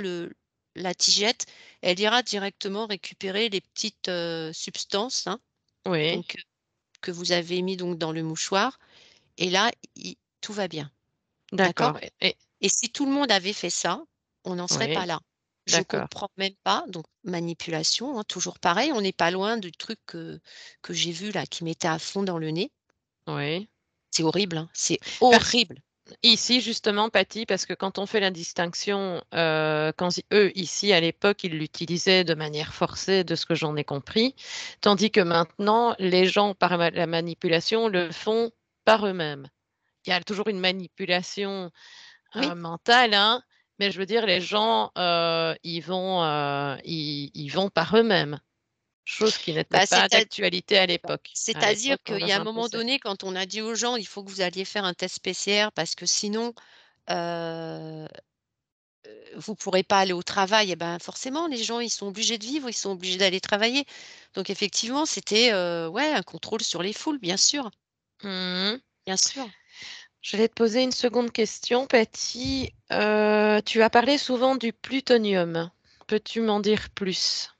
la tigette, elle ira directement récupérer les petites, substances, hein, Oui. donc que vous avez mis donc dans le mouchoir et là, i tout va bien, d'accord? D'accord et Et si tout le monde avait fait ça, on n'en serait pas oui. là. Je D'accord. comprends même pas, donc manipulation, hein, toujours pareil, on n'est pas loin du truc que j'ai vu là, qui mettait à fond dans le nez. Oui. C'est horrible, hein, c'est Parce horrible. Ici, justement, Patty, parce que quand on fait la distinction, eux, ici, à l'époque, ils l'utilisaient de manière forcée, de ce que j'en ai compris, tandis que maintenant, les gens, par la manipulation, le font par eux-mêmes. Il y a toujours une manipulation Oui, mentale, hein, mais je veux dire, les gens, ils vont par eux-mêmes, chose qui n'était bah, pas d'actualité à l'époque. À c'est-à-dire l'époque, on qu'il y leur a un moment imposait. donné, quand on a dit aux gens: «Il faut que vous alliez faire un test PCR parce que sinon, heu vous pourrez pas aller au travail», et ben, forcément, les gens, ils sont obligés de vivre, ils sont obligés d'aller travailler. Donc effectivement, c'était, ouais, un contrôle sur les foules, bien sûr, Mmh. bien sûr. Je vais te poser une seconde question, Patty. Tu as parlé souvent du plutonium. Peux-tu m'en dire plus?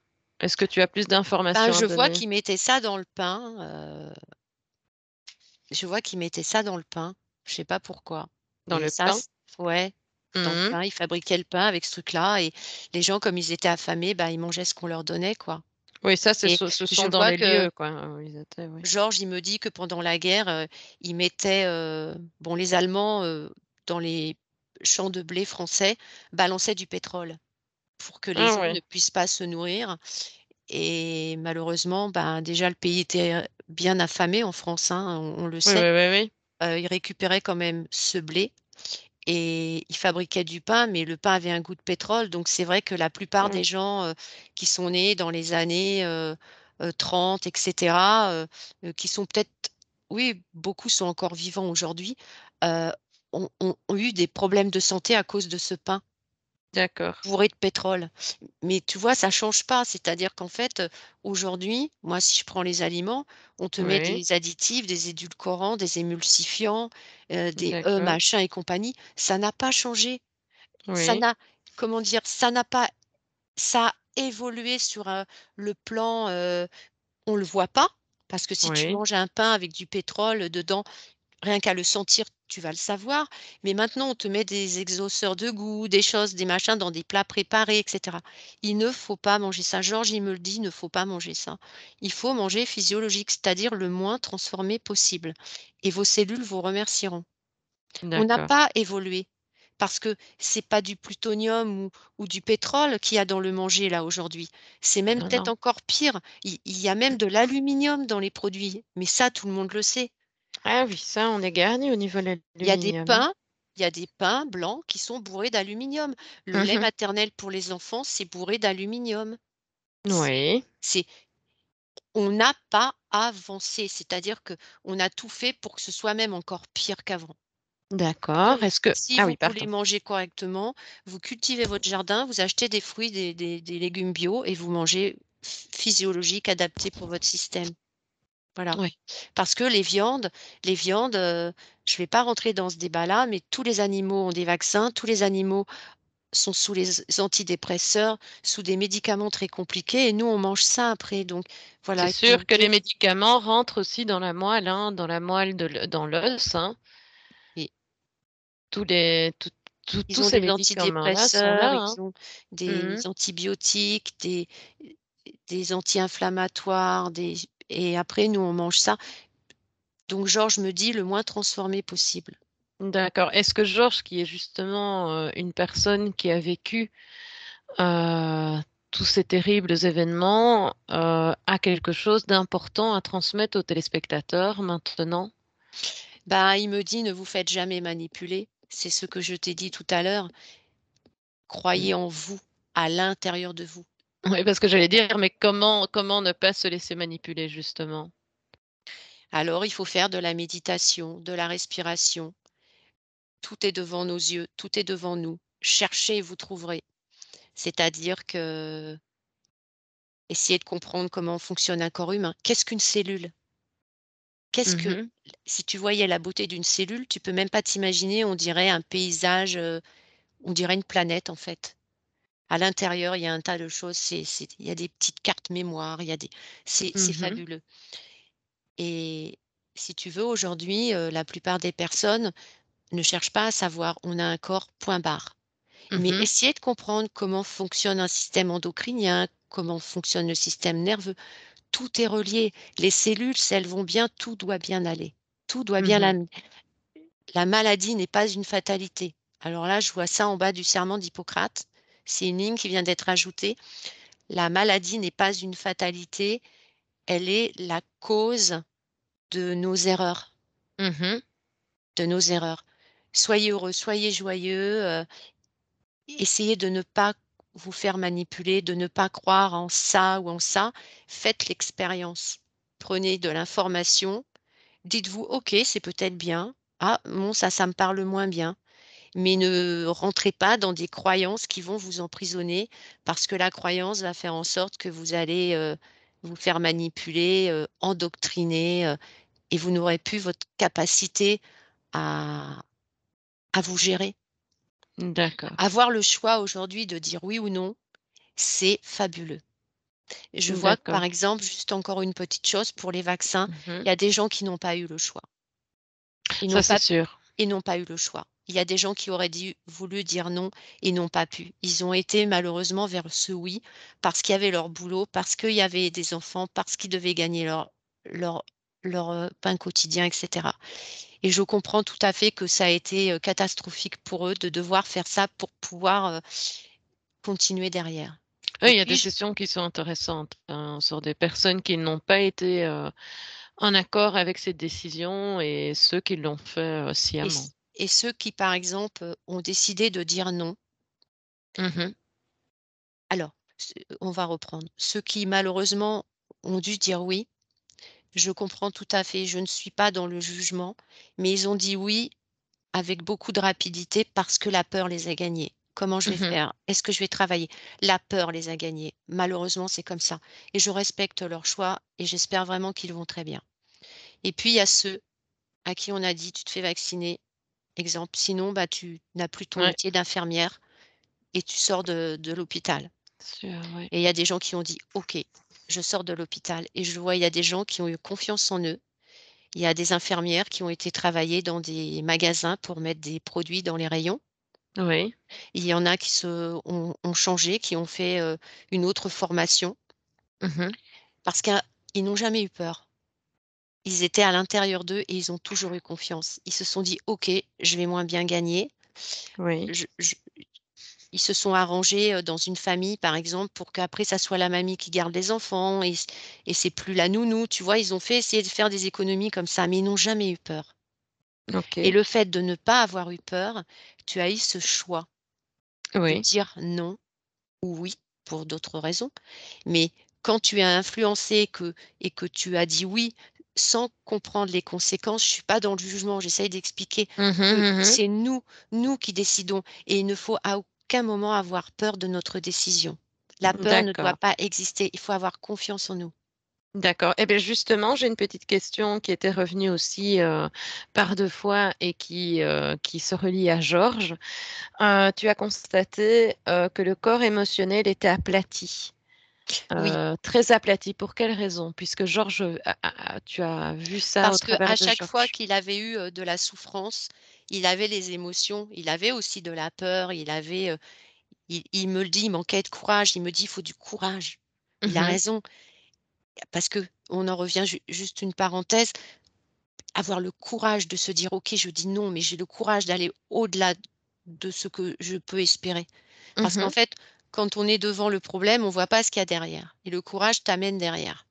Est-ce que tu as plus Ben, d'informations à je vois donner qu'ils mettaient ça dans le pain, je vois qu'ils mettaient ça dans le pain. Je sais pas pourquoi dans et le ça pain? c ouais, dans le Mmh. pain, ils fabriquaient le pain avec ce truc-là et les gens, comme ils étaient affamés, bah, ils mangeaient ce qu'on leur donnait, quoi Oui, ça, et ce je sont dans vois les que lieux, quoi, où ils étaient, oui. Georges, il me dit que pendant la guerre, ils mettaient, bon, les Allemands, dans les champs de blé français, balançaient du pétrole pour que les Ah gens ouais. ne puissent pas se nourrir et malheureusement, ben, déjà le pays était, bien affamé en France, hein, on le Oui, sait. oui, oui, oui. Ils récupéraient quand même ce blé et ils fabriquaient du pain, mais le pain avait un goût de pétrole, donc c'est vrai que la plupart Mmh. des gens, qui sont nés dans les années, 30 et cetera, qui sont peut-être oui, beaucoup sont encore vivants aujourd'hui, heu, ont eu des problèmes de santé à cause de ce pain D'accord. bourré de pétrole. Mais tu vois, ça change pas, c'est-à-dire qu'en fait, aujourd'hui, moi, si je prends les aliments, on te met Oui, des additifs, des édulcorants, des émulsifiants, des d'accord. machin et compagnie. Ça n'a pas changé. Ça Oui. n'a comment dire? Ça n'a pas ça a évolué sur, le plan, on le voit pas, Parce que si tu Oui, manges un pain avec du pétrole dedans, rien qu'à le sentir, tu vas le savoir. Mais maintenant, on te met des exhausteurs de goût, des choses, des machins dans des plats préparés, et cetera. Il ne faut pas manger ça. Georges, il me le dit, il ne faut pas manger ça. Il faut manger physiologique, c'est-à-dire le moins transformé possible. Et vos cellules vous remercieront. On n'a d'accord. pas évolué parce que c'est pas du plutonium ou du pétrole qu'il y a dans le manger là aujourd'hui. C'est même Non, peut-être non. encore pire. Il y a même de l'aluminium dans les produits, mais ça, tout le monde le sait. Ah oui, ça, on est garni au niveau de Il y a des l'aluminium, hein. pains il y a des pains blancs qui sont bourrés d'aluminium. Le lait Mhm. maternel pour les enfants, c'est bourré d'aluminium. C'est Oui, c'est on n'a pas avancé, c'est-à-dire que on a tout fait pour que ce soit même encore pire qu'avant. d'accord. Donc Est-ce que... si Ah vous oui, voulez pardon. manger correctement, vous cultivez votre jardin, vous achetez des fruits, des légumes bio et vous mangez physiologique, adapté pour votre système. Voilà. Oui, Parce que les viandes, je vais pas rentrer dans ce débat-là, mais tous les animaux ont des vaccins, tous les animaux sont sous les antidépresseurs, sous des médicaments très compliqués et nous, on mange ça après. Donc c'est voilà, il faut sûr que bien les médicaments rentrent aussi dans la moelle, hein, dans la moelle dans l'os, hein. et Tous les, ils tous ont ces des médicaments-là sont là, antidépresseurs, hein. ils ont des Mhm. antibiotiques, des anti-inflammatoires, et après, nous, on mange ça. Donc Georges me dit le moins transformé possible. D'accord. Est-ce que Georges, qui est justement une personne qui a vécu euh, tous ces terribles événements, a quelque chose d'important à transmettre aux téléspectateurs maintenant? Bah, il me dit ne vous faites jamais manipuler. C'est ce que je t'ai dit tout à l'heure. Croyez en vous, à l'intérieur de vous. Oui, parce que j'allais dire, mais comment ne pas se laisser manipuler, justement? Alors, il faut faire de la méditation, de la respiration. Tout est devant nos yeux, tout est devant nous. Cherchez et vous trouverez. C'est-à-dire que essayez de comprendre comment fonctionne un corps humain. Qu'est-ce qu'une cellule? Qu'est-ce que Mhm, Si tu voyais la beauté d'une cellule, tu peux même pas t'imaginer, on dirait un paysage, on dirait une planète en fait. À l'intérieur, il y a un tas de choses, il y a des petites cartes mémoire, il y a des c'est mhm, fabuleux et si tu veux aujourd'hui, la plupart des personnes ne cherchent pas à savoir, on a un corps, point barre. Mais mhm, essayez de comprendre comment fonctionne un système endocrinien, comment fonctionne le système nerveux. Tout est relié. Les cellules, si elles vont bien, tout doit bien aller. Tout doit bien mhm. la maladie n'est pas une fatalité. Alors là, je vois ça en bas du serment d'Hippocrate. C'est une ligne qui vient d'être ajoutée. La maladie n'est pas une fatalité, elle est la cause de nos erreurs, Mhm. de nos erreurs. Soyez heureux, soyez joyeux, essayez de ne pas vous faire manipuler, de ne pas croire en ça ou en ça. Faites l'expérience. Prenez de l'information. Dites-vous, OK, c'est peut-être bien. Ah, bon, ça me parle moins bien. Mais ne rentrez pas dans des croyances qui vont vous emprisonner parce que la croyance va faire en sorte que vous allez vous faire manipuler, endoctriner, et vous n'aurez plus votre capacité à, à vous gérer. D'accord, Avoir le choix aujourd'hui de dire oui ou non, c'est fabuleux. Je vois que, par d'accord. exemple, juste encore une petite chose pour les vaccins, Mhm. il y a des gens qui n'ont pas eu le choix. Ils Ça, n'ont c'est pas, sûr. ils n'ont pas eu le choix. Il y a des gens qui auraient voulu dire non et n'ont pas pu. Ils ont été malheureusement vers ce oui parce qu'il y avait leur boulot, parce qu'il y avait des enfants, parce qu'ils devaient gagner leur, leur pain quotidien, etc. Et je comprends tout à fait que ça a été catastrophique pour eux de devoir faire ça pour pouvoir continuer derrière. Oui, Et il y a des puis, sessions qui sont intéressantes, hein, sur des personnes qui n'ont pas été en accord avec cette décision et ceux qui l'ont fait sciemment. et ceux qui, par exemple, ont décidé de dire non, Mhm, alors, on va reprendre. Ceux qui, malheureusement, ont dû dire oui, je comprends tout à fait, je ne suis pas dans le jugement, mais ils ont dit oui avec beaucoup de rapidité parce que la peur les a gagnés. Comment je vais mhm. faire? Est-ce que je vais travailler? La peur les a gagnés. Malheureusement, c'est comme ça. Et je respecte leur choix et j'espère vraiment qu'ils vont très bien. Et puis, il y a ceux à qui on a dit, tu te fais vacciner, exemple. Sinon, bah, tu n'as plus ton Ouais, métier d'infirmière et tu sors de l'hôpital. sûr, ouais. Et il y a des gens qui ont dit, OK. je sors de l'hôpital et je vois, il y a des gens qui ont eu confiance en eux. Il y a des infirmières qui ont été travailler dans des magasins pour mettre des produits dans les rayons. Oui. Il y en a qui ont changé, qui ont fait, une autre formation Mmh. parce qu'ils n'ont jamais eu peur. Ils étaient à l'intérieur d'eux et ils ont toujours eu confiance. Ils se sont dit: «OK, je vais moins bien gagner». Oui. Je Ils se sont arrangés, dans une famille, par exemple, pour qu'après ça soit la mamie qui garde les enfants et c'est plus la nounou, tu vois? Ils ont fait essayer de faire des économies comme ça, mais ils n'ont jamais eu peur et OK. le fait de ne pas avoir eu peur, tu as eu ce choix de Oui. dire non ou oui pour d'autres raisons, mais quand tu es influencé et que tu as dit oui sans comprendre les conséquences, je suis pas dans le jugement, j'essaye d'expliquer Mmh que mh. Mmh. c'est nous qui décidons et il ne faut à aucun moment avoir peur de notre décision. La peur ne doit D'accord. pas exister, il faut avoir confiance en nous. D'accord. Et beh, justement, j'ai une petite question qui était revenue aussi, par 2 fois et qui se relie à Georges. Tu as constaté, que le corps émotionnel était aplati, Oui, très aplati. Pour quelle raison? Puisque Georges, tu as vu ça au parce que à travers de chaque fois Georges? qu'il avait eu, de la souffrance, il avait les émotions, il avait aussi de la peur, il avait, il me le dit, il manquait de courage, il me dit: «Il faut du courage». Il a Mmh. raison, parce que on en revient juste une parenthèse, avoir le courage de se dire: «OK, je dis non, mais j'ai le courage d'aller au-delà de ce que je peux espérer». Parce qu'en Mmh. fait, quand on est devant le problème, on voit pas ce qu'il y a derrière et le courage t'amène derrière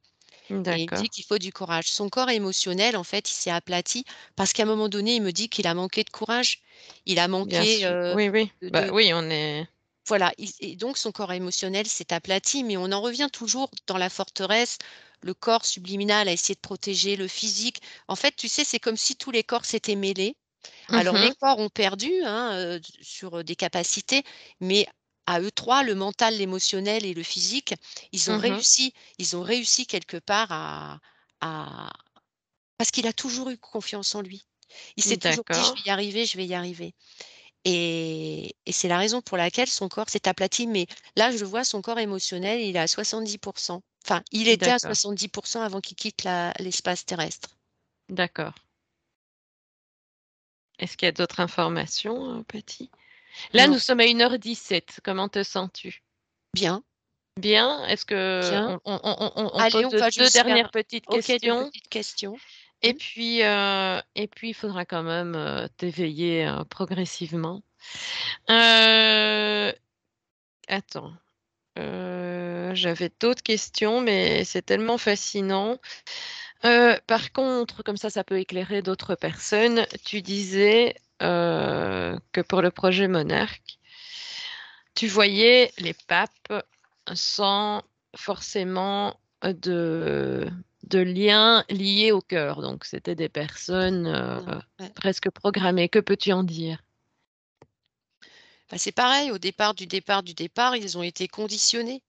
et il me D'accord. dit qu'il faut du courage. Son corps émotionnel, en fait, il s'est aplati parce qu'à un moment donné, il me dit qu'il a manqué de courage. Il a Bien manqué, sûr. Oui, oui. Bah, de oui, on est voilà, il et donc son corps émotionnel s'est aplati, mais on en revient toujours dans la forteresse, le corps subliminal a essayé de protéger le physique. En fait, tu sais, c'est comme si tous les corps s'étaient mêlés. Alors les mmh. corps ont perdu, hein, sur, des capacités, mais à eux 3, le mental, l'émotionnel et le physique, Mmh. ils ont réussi quelque part à parce qu'il a toujours eu confiance en lui. Il s'est toujours dit: «Je D'accord. vais y arriver, je vais y arriver». Et c'est la raison pour laquelle son corps s'est aplati, mais là, je vois son corps émotionnel, il est à 70. Enfin, il était à D'accord. 70 avant qu'il quitte la l'espace terrestre. D'accord. Est-ce qu'il y a d'autres informations, Patty? Là, Non, nous sommes à 1h17. Comment te sens-tu? bien, Bien? Est-ce que bien. on Allez, pose on va 2 juste faire dernières petites OK, 2 questions petites questions. et Mmh. puis, il faudra quand même, t'éveiller, progressivement. Heu, attends, j'avais d'autres questions, mais c'est tellement fascinant. Par contre, comme ça peut éclairer d'autres personnes. Tu disais, que pour le projet Monarque, tu voyais les papes sans forcément, de lien lié au cœur. Donc c'était des personnes, Non, ouais. presque programmées. Que peux-tu en dire? Bah, c'est pareil, au départ, ils ont été conditionnés.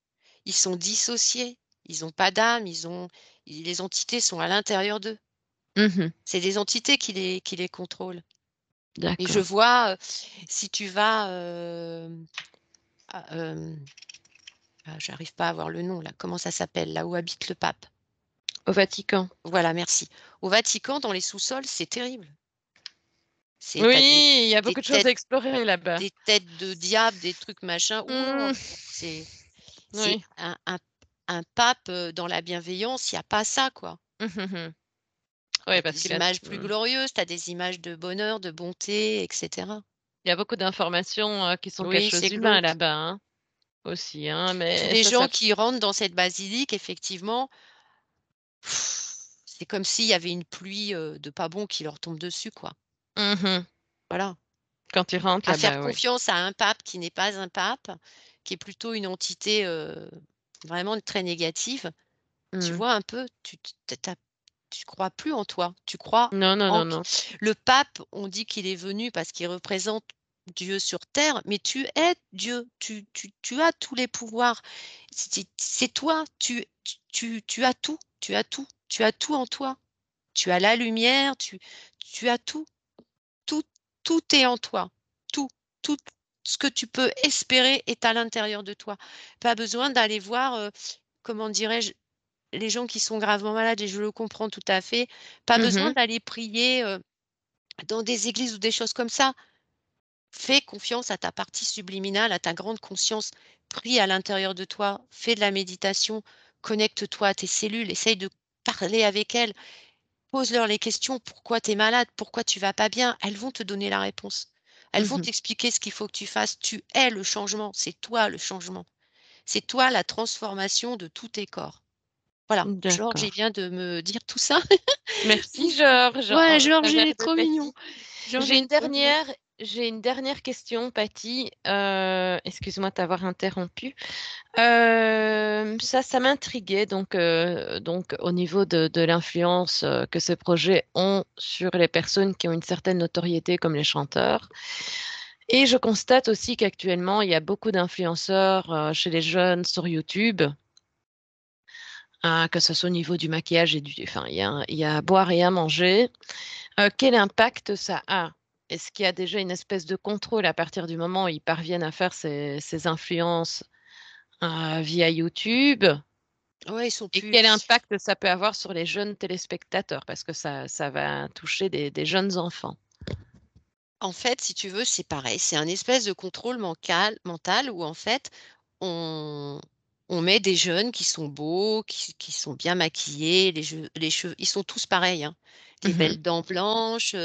Ils sont dissociés. Ils ont pas d'âme, les entités sont à l'intérieur d'eux. Mmh. C'est des entités qui les contrôlent. Et je D'accord. vois, si tu vas, j'arrive pas à avoir le nom là, comment ça s'appelle? Là où habite le pape? Au Vatican? Voilà, merci. Au Vatican, dans les sous-sols, c'est terrible. C'est tu Oui, il y a des beaucoup de choses à têtes explorer là-bas. des têtes de diable, des trucs machin. Ouh là là, Mmh, c'est c'est oui. un pape, dans la bienveillance, il y a pas ça, quoi. Mmh mh. Tu Oui, as parce des qu'il a images plus glorieuses, tu as des images de bonheur, de bonté et cetera. il y a beaucoup d'informations, qui sont Oui, cachées aux c'est humains glauque. là-bas, hein, aussi, hein, Tous mais les ça gens qui rentrent dans cette basilique, effectivement, c'est comme s'il y avait une pluie, de pas bon qui leur tombe dessus, quoi. mmh. Voilà. Quand ils rentrent À faire là-bas, oui. confiance à un pape qui n'est pas un pape, qui est plutôt une entité, vraiment très négative, tu Mmh. vois un peu, tu crois plus en toi. Tu crois Non, non, en non, non. le pape, on dit qu'il est venu parce qu'il représente Dieu sur terre, mais tu es Dieu. Tu as tous les pouvoirs. C'est toi, tu as tout, tu as tout, tu as tout en toi. Tu as la lumière, tu as tout. Tout tout est en toi. Tout, tout ce que tu peux espérer est à l'intérieur de toi. Pas besoin d'aller voir, comment dirais-je? les gens qui sont gravement malades, et je le comprends tout à fait, pas besoin Mhm. d'aller prier dans des églises ou des choses comme ça. Fais confiance à ta partie subliminale, à ta grande conscience. Prie à l'intérieur de toi, fais de la méditation, connecte-toi à tes cellules, essaye de parler avec elles, pose-leur les questions. Pourquoi tu es malade? Pourquoi tu vas pas bien? Elles vont te donner la réponse. Elles vont Mhm. t'expliquer ce qu'il faut que tu fasses. Tu es le changement, c'est toi le changement. C'est toi la transformation de tous tes corps. Voilà, Georges, il D'accord. vient de me dire tout ça. Merci Georges, Ouais, en Georges, il travers est de trop mignon. Patty. Georges, J'ai il une est trop mignon. dernière, j'ai une dernière question, Patty. Excuse-moi de t'avoir interrompu. Ça m'intriguait donc au niveau de l'influence que ces projets ont sur les personnes qui ont une certaine notoriété comme les chanteurs. Et je constate aussi qu'actuellement, il y a beaucoup d'influenceurs chez les jeunes sur YouTube, que ce soit au niveau du maquillage enfin, il y a à boire et à manger. Quel impact ça a? Est-ce qu'il y a déjà une espèce de contrôle à partir du moment où ils parviennent à faire ces influences via YouTube? Ouais, ils sont Et plus. quel impact ça peut avoir sur les jeunes téléspectateurs? Parce que ça va toucher des jeunes enfants. En fait, si tu veux, c'est pareil. C'est un espèce de contrôle mental où en fait, on, on met des jeunes qui sont beaux, qui sont bien maquillés, les cheveux, ils sont tous pareils, hein. Des Mhm. belles dents blanches,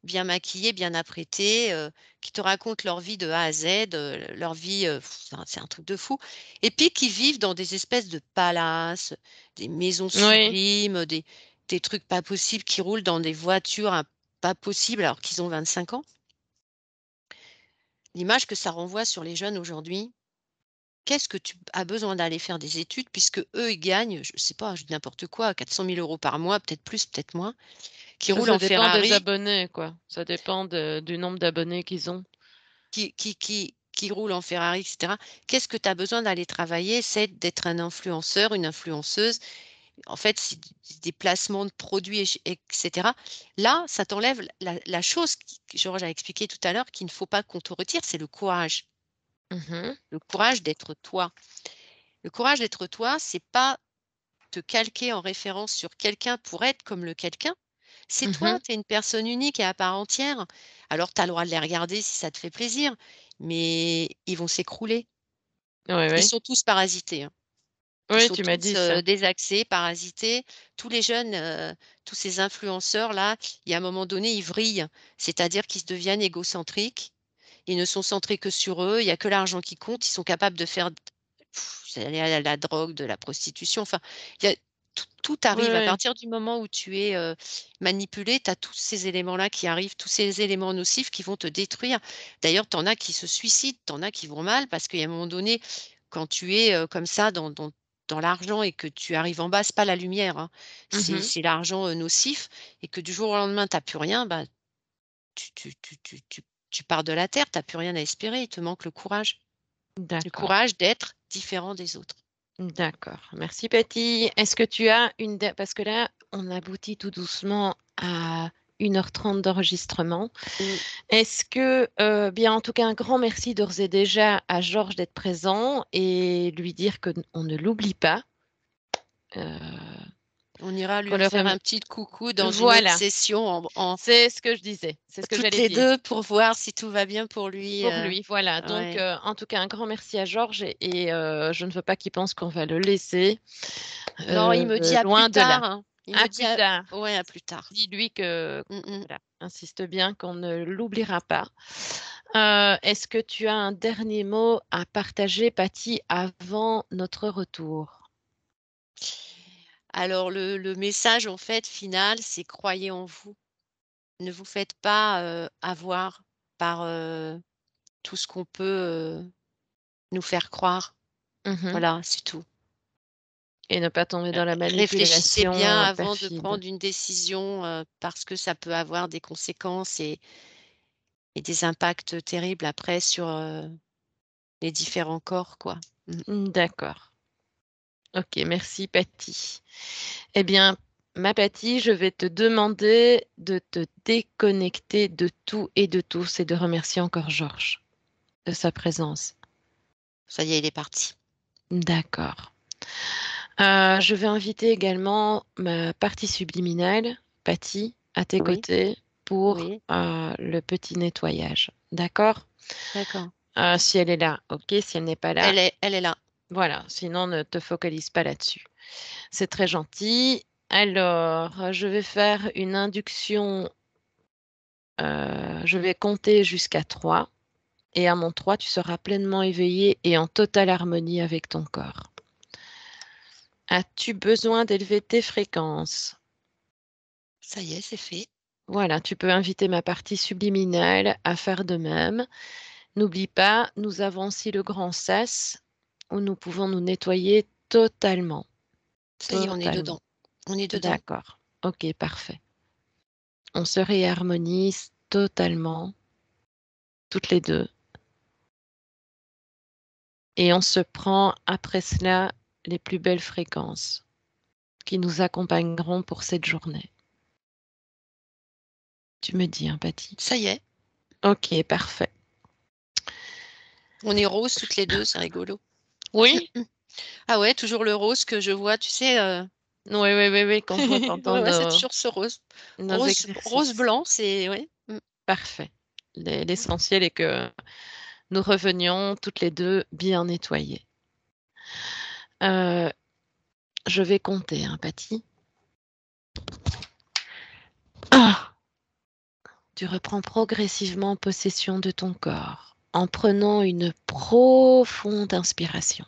bien maquillés, bien apprêtés, qui te racontent leur vie de A à Z, leur vie, c'est un truc de fou. Et puis qui vivent dans des espèces de palaces, des maisons Oui. sublimes, des trucs pas possibles, qui roulent dans des voitures pas possibles alors qu'ils ont 25 ans. L'image que ça renvoie sur les jeunes aujourd'hui, qu'est-ce que tu as besoin d'aller faire des études puisque eux, ils gagnent, je sais pas, je dis n'importe quoi, 400 000 euros par mois, peut-être plus, peut-être moins, qui roulent Ça en dépend des Ferrari, abonnés, quoi. Ça dépend du nombre d'abonnés qu'ils ont. qui roulent en Ferrari, etc. Qu'est-ce que tu as besoin d'aller travailler? C'est d'être un influenceur, une influenceuse. En fait, c'est des placements de produits, etc. Là, ça t'enlève la chose que Georges a expliqué tout à l'heure qu'il ne faut pas qu'on te retire, c'est le courage. Mhm. Le courage d'être toi. Le courage d'être toi, c'est pas te calquer en référence sur quelqu'un pour être comme le quelqu'un. C'est toi, Mhm. tu es une personne unique et à part entière. Alors, tu as le droit de les regarder si ça te fait plaisir, mais ils vont s'écrouler. Oui, Ils oui. sont tous parasités, hein. Ils Oui, sont tu m'as tous dit ça. désaxés, parasités. Tous les jeunes, tous ces influenceurs-là, il y a un moment donné, ils vrillent. C'est-à-dire qu'ils deviennent égocentriques. Ils ne sont centrés que sur eux. Il n'y a que l'argent qui compte. Ils sont capables de faire c'est la drogue, de la prostitution. Enfin, il y a, tout Oui, arrive. À oui. partir du moment où tu es manipulé, tu as tous ces éléments-là qui arrivent, tous ces éléments nocifs qui vont te détruire. D'ailleurs, tu en as qui se suicident, tu en as qui vont mal parce qu'il y a un moment donné, quand tu es comme ça dans l'argent et que tu arrives en bas, c'est pas la lumière, hein. Mhm. C'est l'argent nocif et que du jour au lendemain, tu n'as plus rien, bah, tu pars de la terre, tu n'as plus rien à espérer, il te manque le courage. Le D'accord. courage d'être différent des autres. D'accord. Merci, Patty. Est-ce que tu as parce que là, on aboutit tout doucement à 1h30 d'enregistrement. Mmh. Est-ce que, bien, en tout cas, un grand merci d'ores et déjà à Georges d'être présent et lui dire que on ne l'oublie pas. euh, On ira lui qu'on le refaire rem- un petit coucou dans une autre Voilà, session c'est ce que je disais, c'est ce que toutes j'allais les dire. 2 pour voir si tout va bien pour lui, Pour lui, voilà. Donc, ouais. en tout cas, un grand merci à Georges et je ne veux pas qu'il pense qu'on va le laisser Non, il me dit: «À plus loin de là. tard», hein. Il À me dit: plus «À tard. ouais, à plus tard». Dis-lui que, Mmh mh. voilà, insiste bien qu'on ne l'oubliera pas. Est-ce que tu as un dernier mot à partager, Patty, avant notre retour? Alors le message en fait final, c'est croyez en vous. Ne vous faites pas, avoir par, tout ce qu'on peut, nous faire croire. Mhm. Voilà, c'est tout. Et ne pas tomber dans la Réfléchissez bien manipulation avant de perfide. prendre une décision, parce que ça peut avoir des conséquences et des impacts terribles après sur, les différents corps, quoi. Mmh. D'accord. Ok, merci, Patty. Eh bien, ma Patty, je vais te demander de te déconnecter de tout et de tous et de remercier encore Georges de sa présence. Ça y est, il est parti. D'accord. Je vais inviter également ma partie subliminale, Patty, à tes Oui, côtés pour oui, le petit nettoyage. D'accord? d'accord. Si elle est là, ok. Si elle n'est pas là, Elle est là. voilà. Sinon, ne te focalise pas là-dessus. C'est très gentil. Alors, je vais faire une induction. Je vais compter jusqu'à 3. Et à mon 3, tu seras pleinement éveillé et en totale harmonie avec ton corps. As-tu besoin d'élever tes fréquences? Ça y est, c'est fait. Voilà, tu peux inviter ma partie subliminale à faire de même. N'oublie pas, nous avons aussi le grand sas où nous pouvons nous nettoyer totalement. Ça y est, on est Totalement. dedans. On est dedans. D'accord. Ok, parfait. On se réharmonise totalement, toutes les deux. Et on se prend après cela les plus belles fréquences qui nous accompagneront pour cette journée. Tu me dis, hein, Patty? Ça y est. Ok, parfait. On est roses toutes les deux, c'est rigolo. Oui? Ah ouais, toujours le rose que je vois, tu sais. Oui, oui, oui, oui, quand je vois pendant Ouais, ouais, c'est toujours ce rose. nos Rose, rose exercices. blanc, c'est ouais. Parfait. L'essentiel est que nous revenions toutes les deux bien nettoyées. Euh, je vais compter, hein, Patty. Ah, tu reprends progressivement possession de ton corps en prenant une profonde inspiration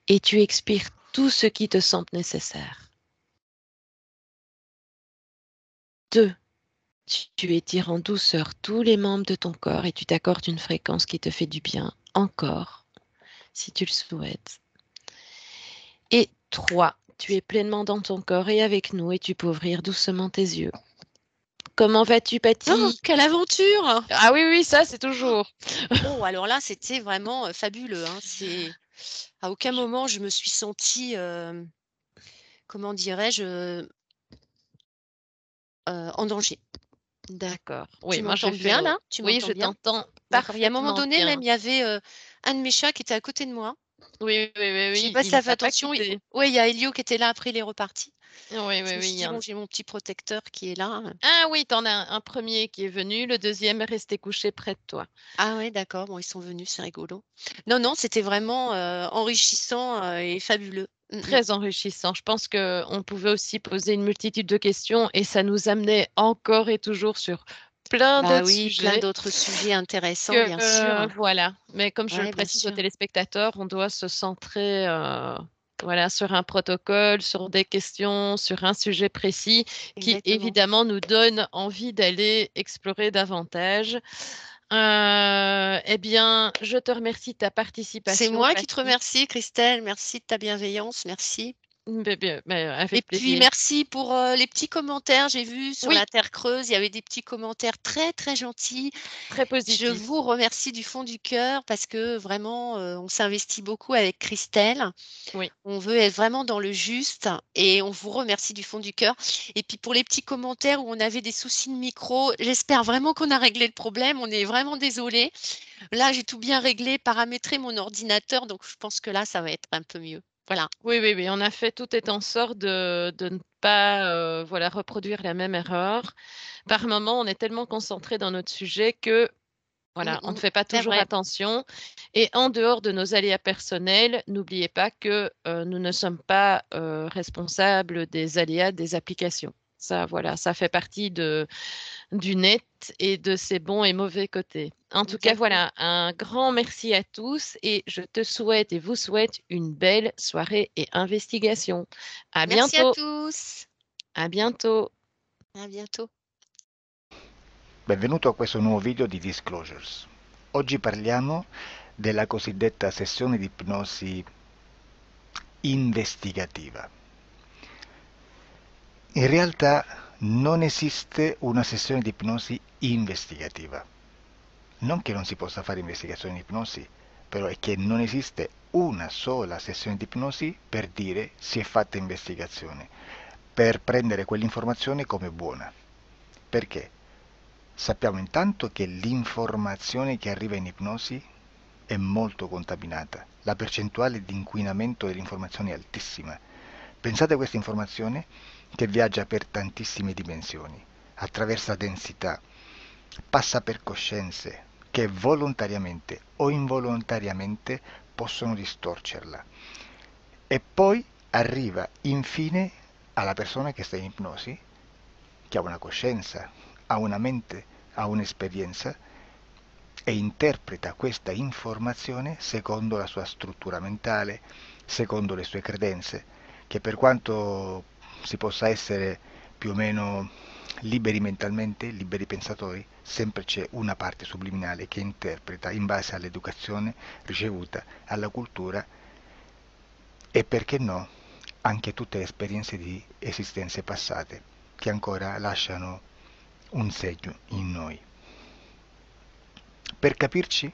et tu expires tout ce qui te semble nécessaire. 2. Tu étires en douceur tous les membres de ton corps et tu t'accordes une fréquence qui te fait du bien encore, si tu le souhaites. Et 3. Tu es pleinement dans ton corps et avec nous et tu peux ouvrir doucement tes yeux. Comment vas-tu, Oh, Patty? quelle aventure! Ah oui, oui, ça, c'est toujours. Oh, alors là, c'était vraiment fabuleux, hein. C'est à aucun moment je me suis sentie, comment dirais-je, en danger. D'accord. Oui, Tu moi, j'ai m'entends fait. bien là? Tu Oui, m'entends je bien? t'entends D'accord. Il y a un moment parfaitement donné même, bien. il y avait, un de mes chats qui était à côté de moi. Oui, oui, oui, Je sais oui, pas si tu il as fait t'a pas attention. quitté. Ouais, il y a Elio qui était là, après il est reparti. Oui, Je oui, me oui. suis dit: «Bon, j'ai mon petit protecteur qui est là». Ah oui, t'en as un premier qui est venu, le deuxième est resté couché près de toi. Ah ouais, d'accord, bon, ils sont venus, c'est rigolo. Non, non, c'était vraiment, enrichissant, et fabuleux. Très enrichissant. Je pense qu'on pouvait aussi poser une multitude de questions et ça nous amenait encore et toujours sur plein Bah d'autres oui, plein sujets d'autres sujets intéressants, que bien sûr. voilà. Mais comme je le Ouais, bien précise aux sûr. téléspectateurs, on doit se centrer voilà, sur un protocole, sur des questions, sur un sujet précis qui Exactement. évidemment nous donne envie d'aller explorer davantage. Eh bien, je te remercie de ta C'est participation, moi qui te Patty. remercie, Christelle. Merci de ta bienveillance, merci. Mais Et avec puis plaisir. merci pour, les petits commentaires. J'ai vu sur Oui, la Terre creuse, il y avait des petits commentaires très, très gentils. très Je positif. vous remercie du fond du cœur parce que vraiment, on s'investit beaucoup avec Christelle. Oui. On veut être vraiment dans le juste et on vous remercie du fond du cœur. Et puis pour les petits commentaires où on avait des soucis de micro, j'espère vraiment qu'on a réglé le problème. On est vraiment désolé. Là, j'ai tout bien réglé, paramétré mon ordinateur, donc je pense que là, ça va être un peu mieux. Voilà. Oui, oui, oui, on a fait tout est en sorte de ne pas voilà, reproduire la même erreur. Par moment, on est tellement concentré dans notre sujet que voilà, on ne fait pas C'est toujours vrai. attention. Et en dehors de nos aléas personnels, n'oubliez pas que nous ne sommes pas responsables des aléas des applications. Ça, voilà, ça fait partie du net et de ses bons et mauvais côtés. En tout cas, Exactement. voilà, un grand merci à tous et je te souhaite et vous souhaite une belle soirée et investigation. À Merci à bientôt. tous. À bientôt. À bientôt. Benvenuto a questo nuovo video di Disclosures. Oggi parliamo della cosiddetta sessione di ipnosi investigativa. In realtà non esiste una sessione di ipnosi investigativa. Non che non si possa fare investigazione di ipnosi, però è che non esiste una sola sessione di ipnosi per dire si è fatta investigazione, per prendere quell'informazione come buona. Perché? Sappiamo intanto che l'informazione che arriva in ipnosi è molto contaminata. La percentuale di inquinamento dell'informazione è altissima. Pensate a questa informazione che viaggia per tantissime dimensioni, attraversa densità, passa per coscienze che volontariamente o involontariamente possono distorcerla. E poi arriva infine alla persona che sta in ipnosi, che ha una coscienza, ha una mente, ha un'esperienza e interpreta questa informazione secondo la sua struttura mentale, secondo le sue credenze, che per quanto si possa essere più o meno liberi mentalmente, liberi pensatori, sempre c'è una parte subliminale che interpreta in base all'educazione ricevuta, alla cultura e perché no anche tutte le esperienze di esistenze passate che ancora lasciano un segno in noi. Per capirci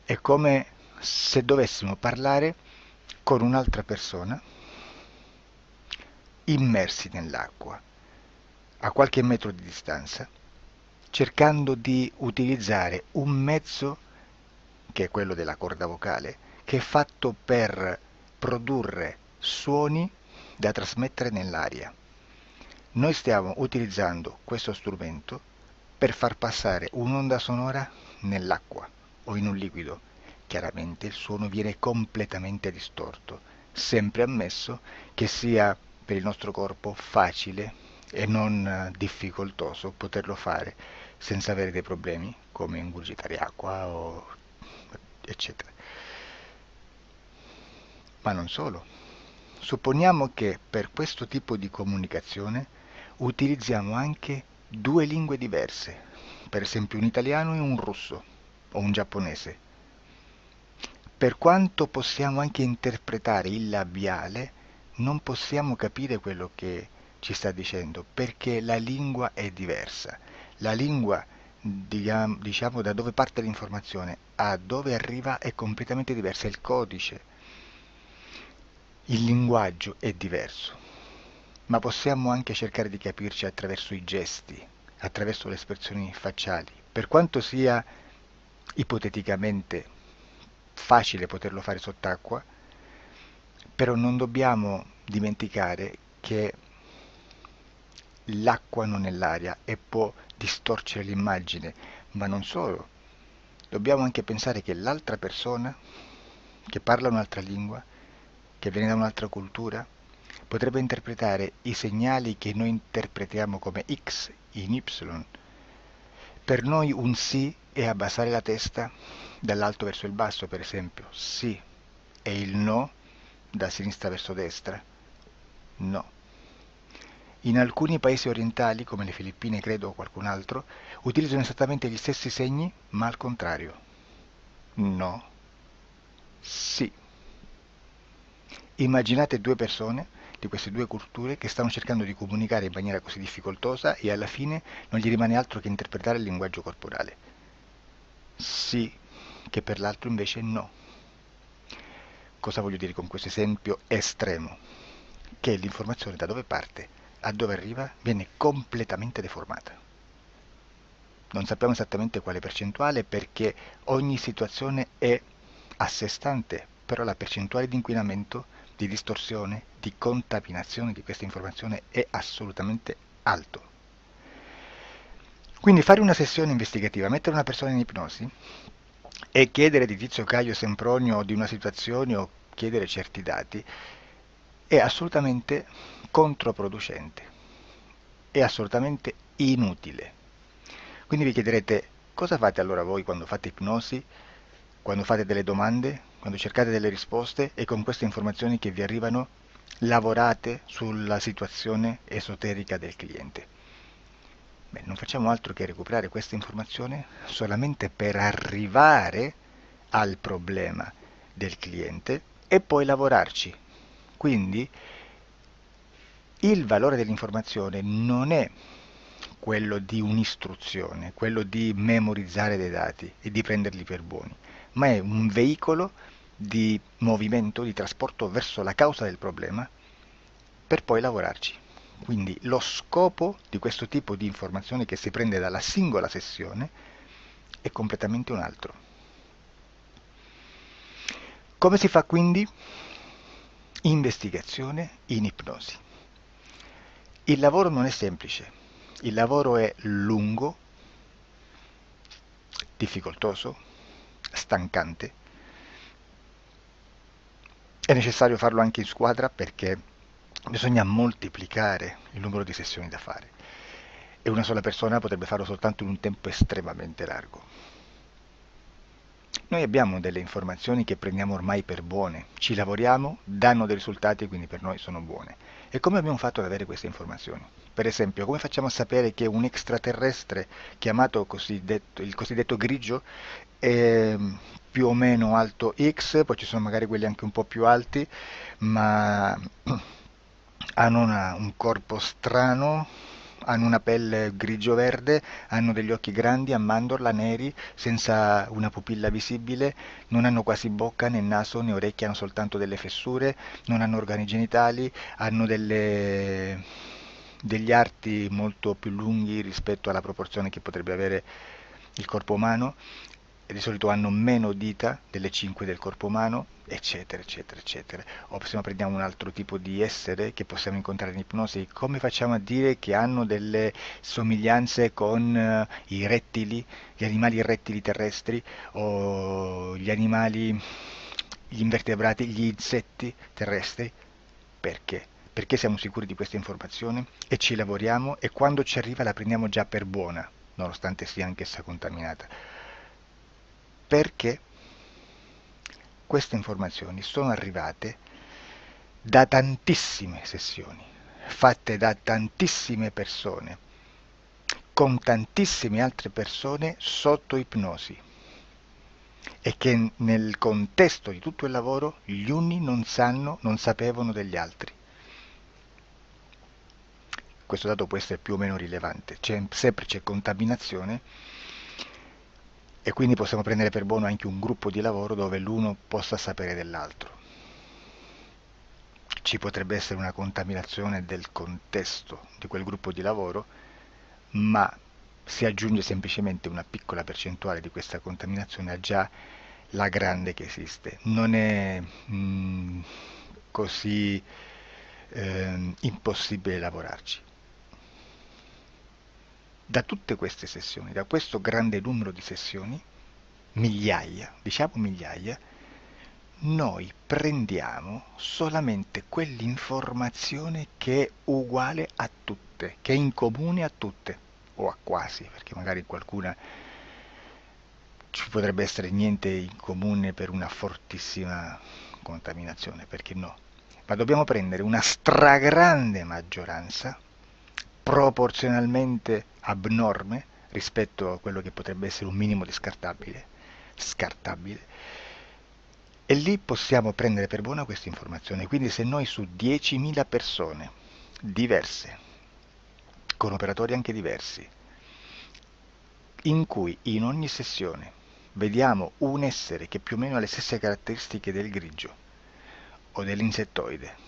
è come se dovessimo parlare con un'altra persona immersi nell'acqua, a qualche metro di distanza, cercando di utilizzare un mezzo, che è quello della corda vocale, che è fatto per produrre suoni da trasmettere nell'aria. Noi stiamo utilizzando questo strumento per far passare un'onda sonora nell'acqua o in un liquido. Chiaramente il suono viene completamente distorto, sempre ammesso che sia per il nostro corpo facile e non difficoltoso poterlo fare senza avere dei problemi come ingurgitare acqua o eccetera. Ma non solo. Supponiamo che per questo tipo di comunicazione utilizziamo anche due lingue diverse, per esempio un italiano e un russo o un giapponese. Per quanto possiamo anche interpretare il labiale, non possiamo capire quello che ci sta dicendo, perché la lingua è diversa. La lingua, diciamo, da dove parte l'informazione a dove arriva è completamente diversa, il codice, il linguaggio è diverso, ma possiamo anche cercare di capirci attraverso i gesti, attraverso le espressioni facciali. Per quanto sia ipoteticamente facile poterlo fare sott'acqua, però non dobbiamo dimenticare che l'acqua non è l'aria e può distorcere l'immagine, ma non solo. Dobbiamo anche pensare che l'altra persona, che parla un'altra lingua, che viene da un'altra cultura, potrebbe interpretare i segnali che noi interpretiamo come X in Y. Per noi un sì è abbassare la testa dall'alto verso il basso, per esempio, sì, e il no da sinistra verso destra, no. In alcuni paesi orientali, come le Filippine credo o qualcun altro, utilizzano esattamente gli stessi segni, ma al contrario. No, sì. Immaginate due persone di queste due culture che stanno cercando di comunicare in maniera così difficoltosa e alla fine non gli rimane altro che interpretare il linguaggio corporale. Sì, che per l'altro invece no. Cosa voglio dire con questo esempio estremo? Che l'informazione da dove parte a dove arriva viene completamente deformata. Non sappiamo esattamente quale percentuale perché ogni situazione è a sé stante, però la percentuale di inquinamento, di distorsione, di contaminazione di questa informazione è assolutamente alto. Quindi fare una sessione investigativa, mettere una persona in ipnosi e chiedere di Tizio Caio Sempronio di una situazione o chiedere certi dati è assolutamente controproducente, è assolutamente inutile. Quindi vi chiederete cosa fate allora voi quando fate ipnosi, quando fate delle domande, quando cercate delle risposte e con queste informazioni che vi arrivano lavorate sulla situazione esoterica del cliente. Beh, non facciamo altro che recuperare questa informazione solamente per arrivare al problema del cliente e poi lavorarci. Quindi il valore dell'informazione non è quello di un'istruzione, quello di memorizzare dei dati e di prenderli per buoni, ma è un veicolo di movimento, di trasporto verso la causa del problema per poi lavorarci. Quindi lo scopo di questo tipo di informazione che si prende dalla singola sessione è completamente un altro. Come si fa quindi? Investigazione in ipnosi. Il lavoro non è semplice, il lavoro è lungo, difficoltoso, stancante. È necessario farlo anche in squadra perché bisogna moltiplicare il numero di sessioni da fare e una sola persona potrebbe farlo soltanto in un tempo estremamente largo. Noi abbiamo delle informazioni che prendiamo ormai per buone, ci lavoriamo, danno dei risultati e quindi per noi sono buone. E come abbiamo fatto ad avere queste informazioni? Per esempio, come facciamo a sapere che un extraterrestre chiamato il cosiddetto grigio è più o meno alto X, poi ci sono magari quelli anche un po' più alti, ma hanno un corpo strano, hanno una pelle grigio-verde, hanno degli occhi grandi a mandorla, neri, senza una pupilla visibile, non hanno quasi bocca né naso né orecchie, hanno soltanto delle fessure, non hanno organi genitali, hanno degli arti molto più lunghi rispetto alla proporzione che potrebbe avere il corpo umano, e di solito hanno meno dita delle 5 del corpo umano, eccetera, eccetera, eccetera. O se no prendiamo un altro tipo di essere che possiamo incontrare in ipnosi, come facciamo a dire che hanno delle somiglianze con i rettili, gli animali rettili terrestri o gli invertebrati, gli insetti terrestri? Perché? Perché siamo sicuri di questa informazione e ci lavoriamo e quando ci arriva la prendiamo già per buona, nonostante sia anch'essa contaminata. Perché queste informazioni sono arrivate da tantissime sessioni, fatte da tantissime persone, con tantissime altre persone sotto ipnosi e che nel contesto di tutto il lavoro gli uni non sapevano degli altri. Questo dato può essere più o meno rilevante, sempre c'è contaminazione e quindi possiamo prendere per buono anche un gruppo di lavoro dove l'uno possa sapere dell'altro. Ci potrebbe essere una contaminazione del contesto di quel gruppo di lavoro, ma si aggiunge semplicemente una piccola percentuale di questa contaminazione a già la grande che esiste. Non è così impossibile lavorarci. Da tutte queste sessioni, da questo grande numero di sessioni, migliaia, diciamo migliaia, noi prendiamo solamente quell'informazione che è uguale a tutte, che è in comune a tutte, o a quasi, perché magari qualcuna ci potrebbe essere niente in comune per una fortissima contaminazione, perché no? Ma dobbiamo prendere una stragrande maggioranza, proporzionalmente abnorme rispetto a quello che potrebbe essere un minimo di scartabile, e lì possiamo prendere per buona questa informazione. Quindi se noi su 10.000 persone diverse, con operatori anche diversi, in cui in ogni sessione vediamo un essere che più o meno ha le stesse caratteristiche del grigio o dell'insettoide,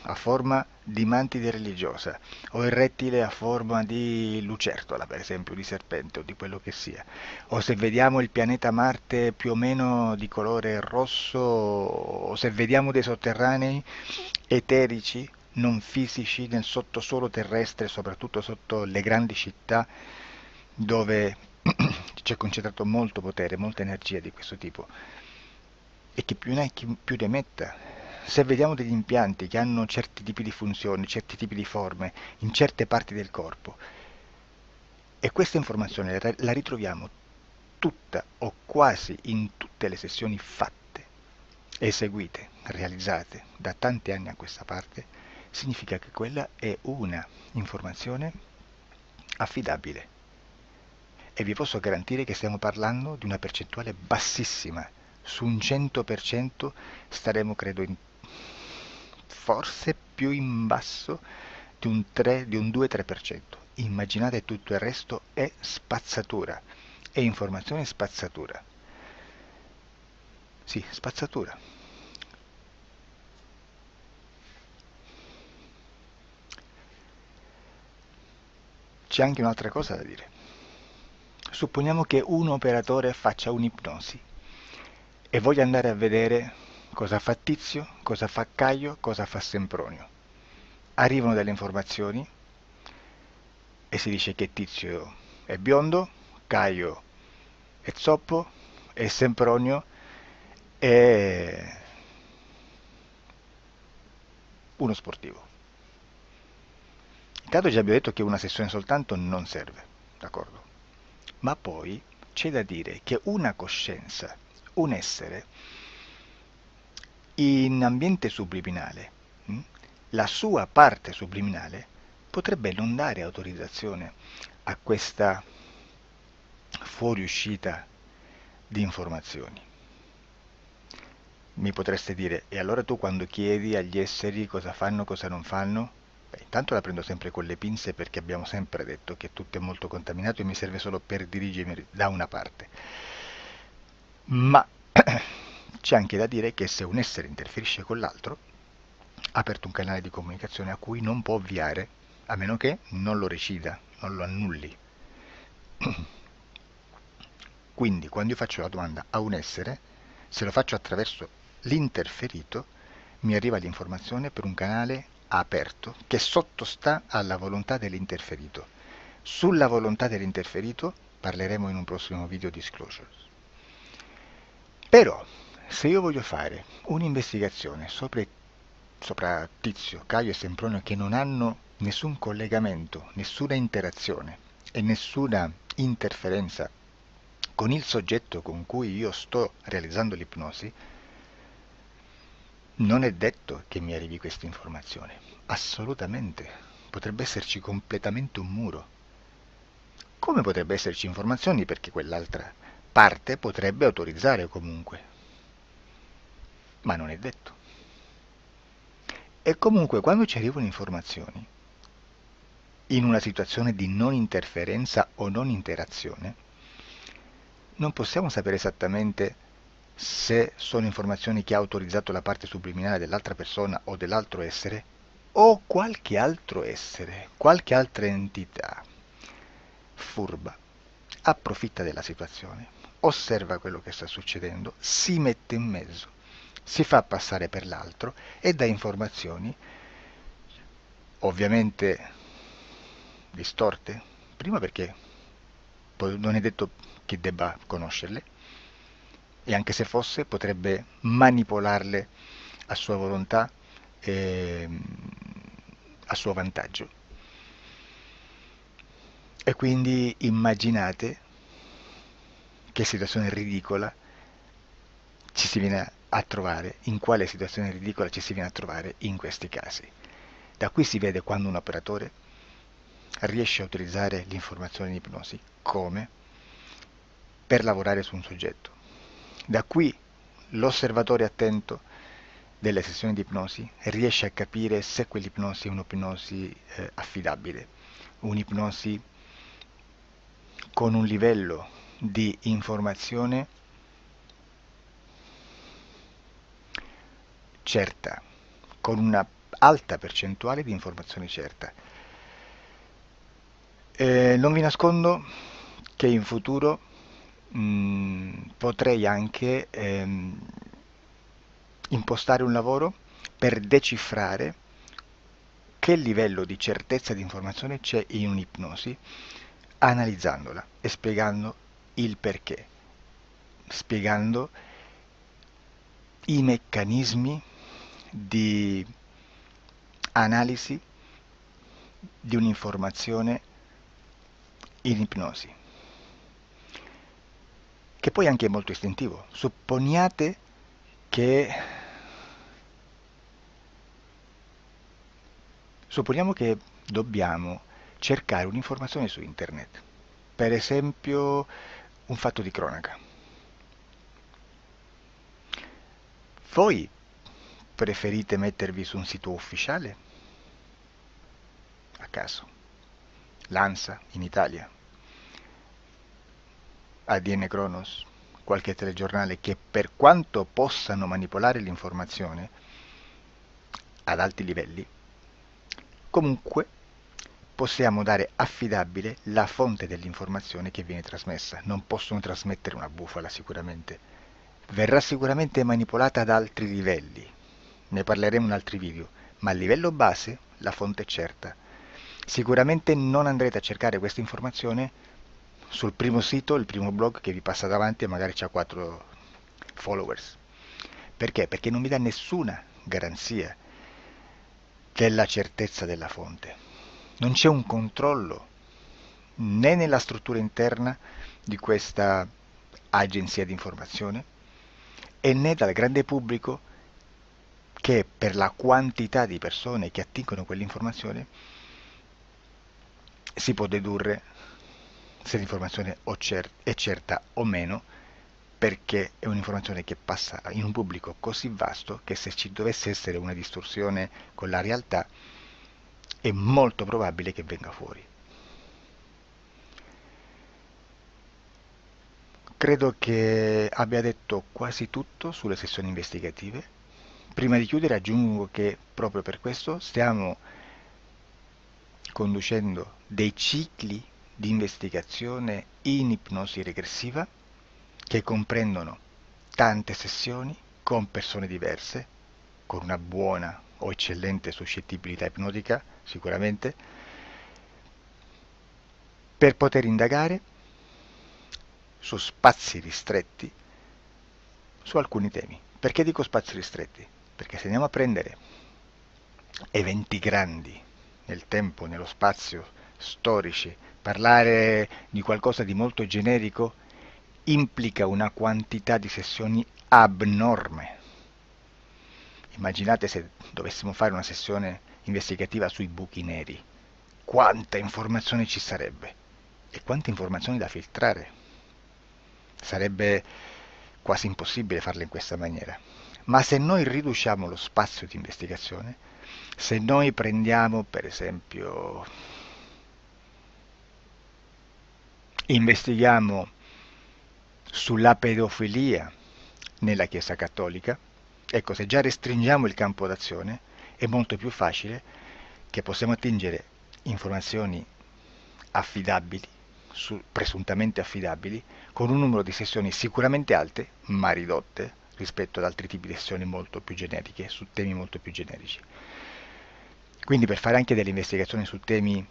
a forma di mantide religiosa, o il rettile a forma di lucertola, per esempio, di serpente o di quello che sia, o se vediamo il pianeta Marte più o meno di colore rosso, o se vediamo dei sotterranei eterici, non fisici, nel sottosuolo terrestre, soprattutto sotto le grandi città, dove c'è concentrato molto potere, molta energia di questo tipo, e che più ne hai più ne metta. Se vediamo degli impianti che hanno certi tipi di funzioni, certi tipi di forme in certe parti del corpo, e questa informazione la ritroviamo tutta o quasi in tutte le sessioni fatte, eseguite, realizzate da tanti anni a questa parte, significa che quella è una informazione affidabile. E vi posso garantire che stiamo parlando di una percentuale bassissima. Su un 100% staremo, credo, forse più in basso di un 2-3%. Immaginate, tutto il resto è spazzatura, è informazione spazzatura. Sì, spazzatura. C'è anche un'altra cosa da dire. Supponiamo che un operatore faccia un'ipnosi e voglia andare a vedere cosa fa Tizio, cosa fa Caio, cosa fa Sempronio. Arrivano delle informazioni e si dice che Tizio è biondo, Caio è zoppo e Sempronio è uno sportivo. Intanto già abbiamo detto che una sessione soltanto non serve, d'accordo? Ma poi c'è da dire che una coscienza, un essere, in ambiente subliminale, la sua parte subliminale potrebbe non dare autorizzazione a questa fuoriuscita di informazioni. Mi potreste dire, e allora tu quando chiedi agli esseri cosa fanno, cosa non fanno? Beh, intanto la prendo sempre con le pinze perché abbiamo sempre detto che tutto è molto contaminato e mi serve solo per dirigermi da una parte. Ma c'è anche da dire che se un essere interferisce con l'altro, ha aperto un canale di comunicazione a cui non può ovviare, a meno che non lo recida, non lo annulli. Quindi quando io faccio la domanda a un essere, se lo faccio attraverso l'interferito, mi arriva l'informazione per un canale aperto che sottostà alla volontà dell'interferito. Sulla volontà dell'interferito parleremo in un prossimo video disclosures. Però, se io voglio fare un'investigazione sopra Tizio, Caio e Sempronio che non hanno nessun collegamento, nessuna interazione e nessuna interferenza con il soggetto con cui io sto realizzando l'ipnosi, non è detto che mi arrivi questa informazione. Assolutamente. Potrebbe esserci completamente un muro. Come potrebbe esserci informazioni perché quell'altra parte potrebbe autorizzare comunque. Ma non è detto. E comunque quando ci arrivano informazioni, in una situazione di non interferenza o non interazione, non possiamo sapere esattamente se sono informazioni che ha autorizzato la parte subliminale dell'altra persona o dell'altro essere, o qualche altro essere, qualche altra entità furba, approfitta della situazione, osserva quello che sta succedendo, si mette in mezzo, si fa passare per l'altro e dà informazioni, ovviamente distorte, prima perché poi non è detto che debba conoscerle, e anche se fosse potrebbe manipolarle a sua volontà e a suo vantaggio. E quindi immaginate che situazione ridicola ci si viene a trovare, in quale situazione ridicola ci si viene a trovare in questi casi. Da qui si vede quando un operatore riesce a utilizzare l'informazione in ipnosi come per lavorare su un soggetto. Da qui l'osservatore attento delle sessioni di ipnosi riesce a capire se quell'ipnosi è un'ipnosi affidabile, un'ipnosi con un livello di informazione certa, con una alta percentuale di informazione certa. Non vi nascondo che in futuro potrei anche impostare un lavoro per decifrare che livello di certezza di informazione c'è in un'ipnosi, analizzandola e spiegando il perché, spiegando i meccanismi di analisi di un'informazione in ipnosi, che poi anche è molto istintivo. Supponiamo che dobbiamo cercare un'informazione su internet, per esempio un fatto di cronaca. Voi preferite mettervi su un sito ufficiale? A caso. L'ANSA in Italia, ADN Kronos, qualche telegiornale che per quanto possano manipolare l'informazione ad alti livelli, comunque possiamo dare affidabile la fonte dell'informazione che viene trasmessa. Non possono trasmettere una bufala sicuramente, verrà sicuramente manipolata ad altri livelli, ne parleremo in altri video, ma a livello base la fonte è certa. Sicuramente non andrete a cercare questa informazione sul primo sito, il primo blog che vi passa davanti e magari ha 4 followers. Perché? Perché non vi dà nessuna garanzia della certezza della fonte. Non c'è un controllo né nella struttura interna di questa agenzia di informazione e né dal grande pubblico, che per la quantità di persone che attingono quell'informazione si può dedurre se l'informazione è certa o meno, perché è un'informazione che passa in un pubblico così vasto che se ci dovesse essere una distorsione con la realtà è molto probabile che venga fuori. Credo che abbia detto quasi tutto sulle sessioni investigative. Prima di chiudere aggiungo che proprio per questo stiamo conducendo dei cicli di investigazione in ipnosi regressiva che comprendono tante sessioni con persone diverse, con una buona o eccellente suscettibilità ipnotica sicuramente, per poter indagare su spazi ristretti su alcuni temi. Perché dico spazi ristretti? Perché se andiamo a prendere eventi grandi nel tempo, nello spazio, storici, parlare di qualcosa di molto generico implica una quantità di sessioni abnorme. Immaginate se dovessimo fare una sessione investigativa sui buchi neri, quanta informazione ci sarebbe e quante informazioni da filtrare. Sarebbe quasi impossibile farlo in questa maniera. Ma se noi riduciamo lo spazio di investigazione, se noi prendiamo per esempio, investighiamo sulla pedofilia nella Chiesa Cattolica, ecco, se già restringiamo il campo d'azione è molto più facile che possiamo attingere informazioni affidabili, presuntamente affidabili, con un numero di sessioni sicuramente alte, ma ridotte rispetto ad altri tipi di sessioni molto più generiche, su temi molto più generici. Quindi per fare anche delle investigazioni su temi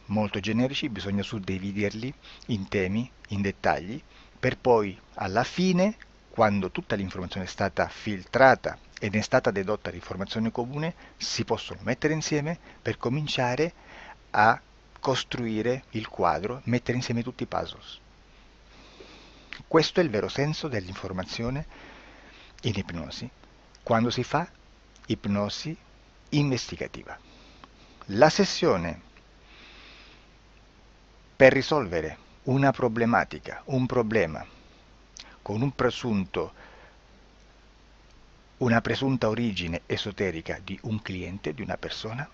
molto generici bisogna suddividerli in temi, in dettagli, per poi alla fine, quando tutta l'informazione è stata filtrata ed è stata dedotta l'informazione comune, si possono mettere insieme per cominciare a costruire il quadro, mettere insieme tutti i puzzles. Questo è il vero senso dell'informazione in ipnosi, quando si fa ipnosi investigativa. La sessione per risolvere una problematica, un problema, con una presunta origine esoterica di un cliente, di una persona,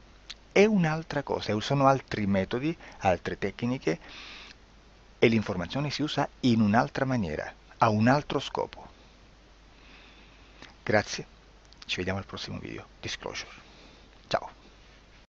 è un'altra cosa, sono altri metodi, altre tecniche e l'informazione si usa in un'altra maniera, ha un altro scopo. Grazie, ci vediamo al prossimo video. Disclosure.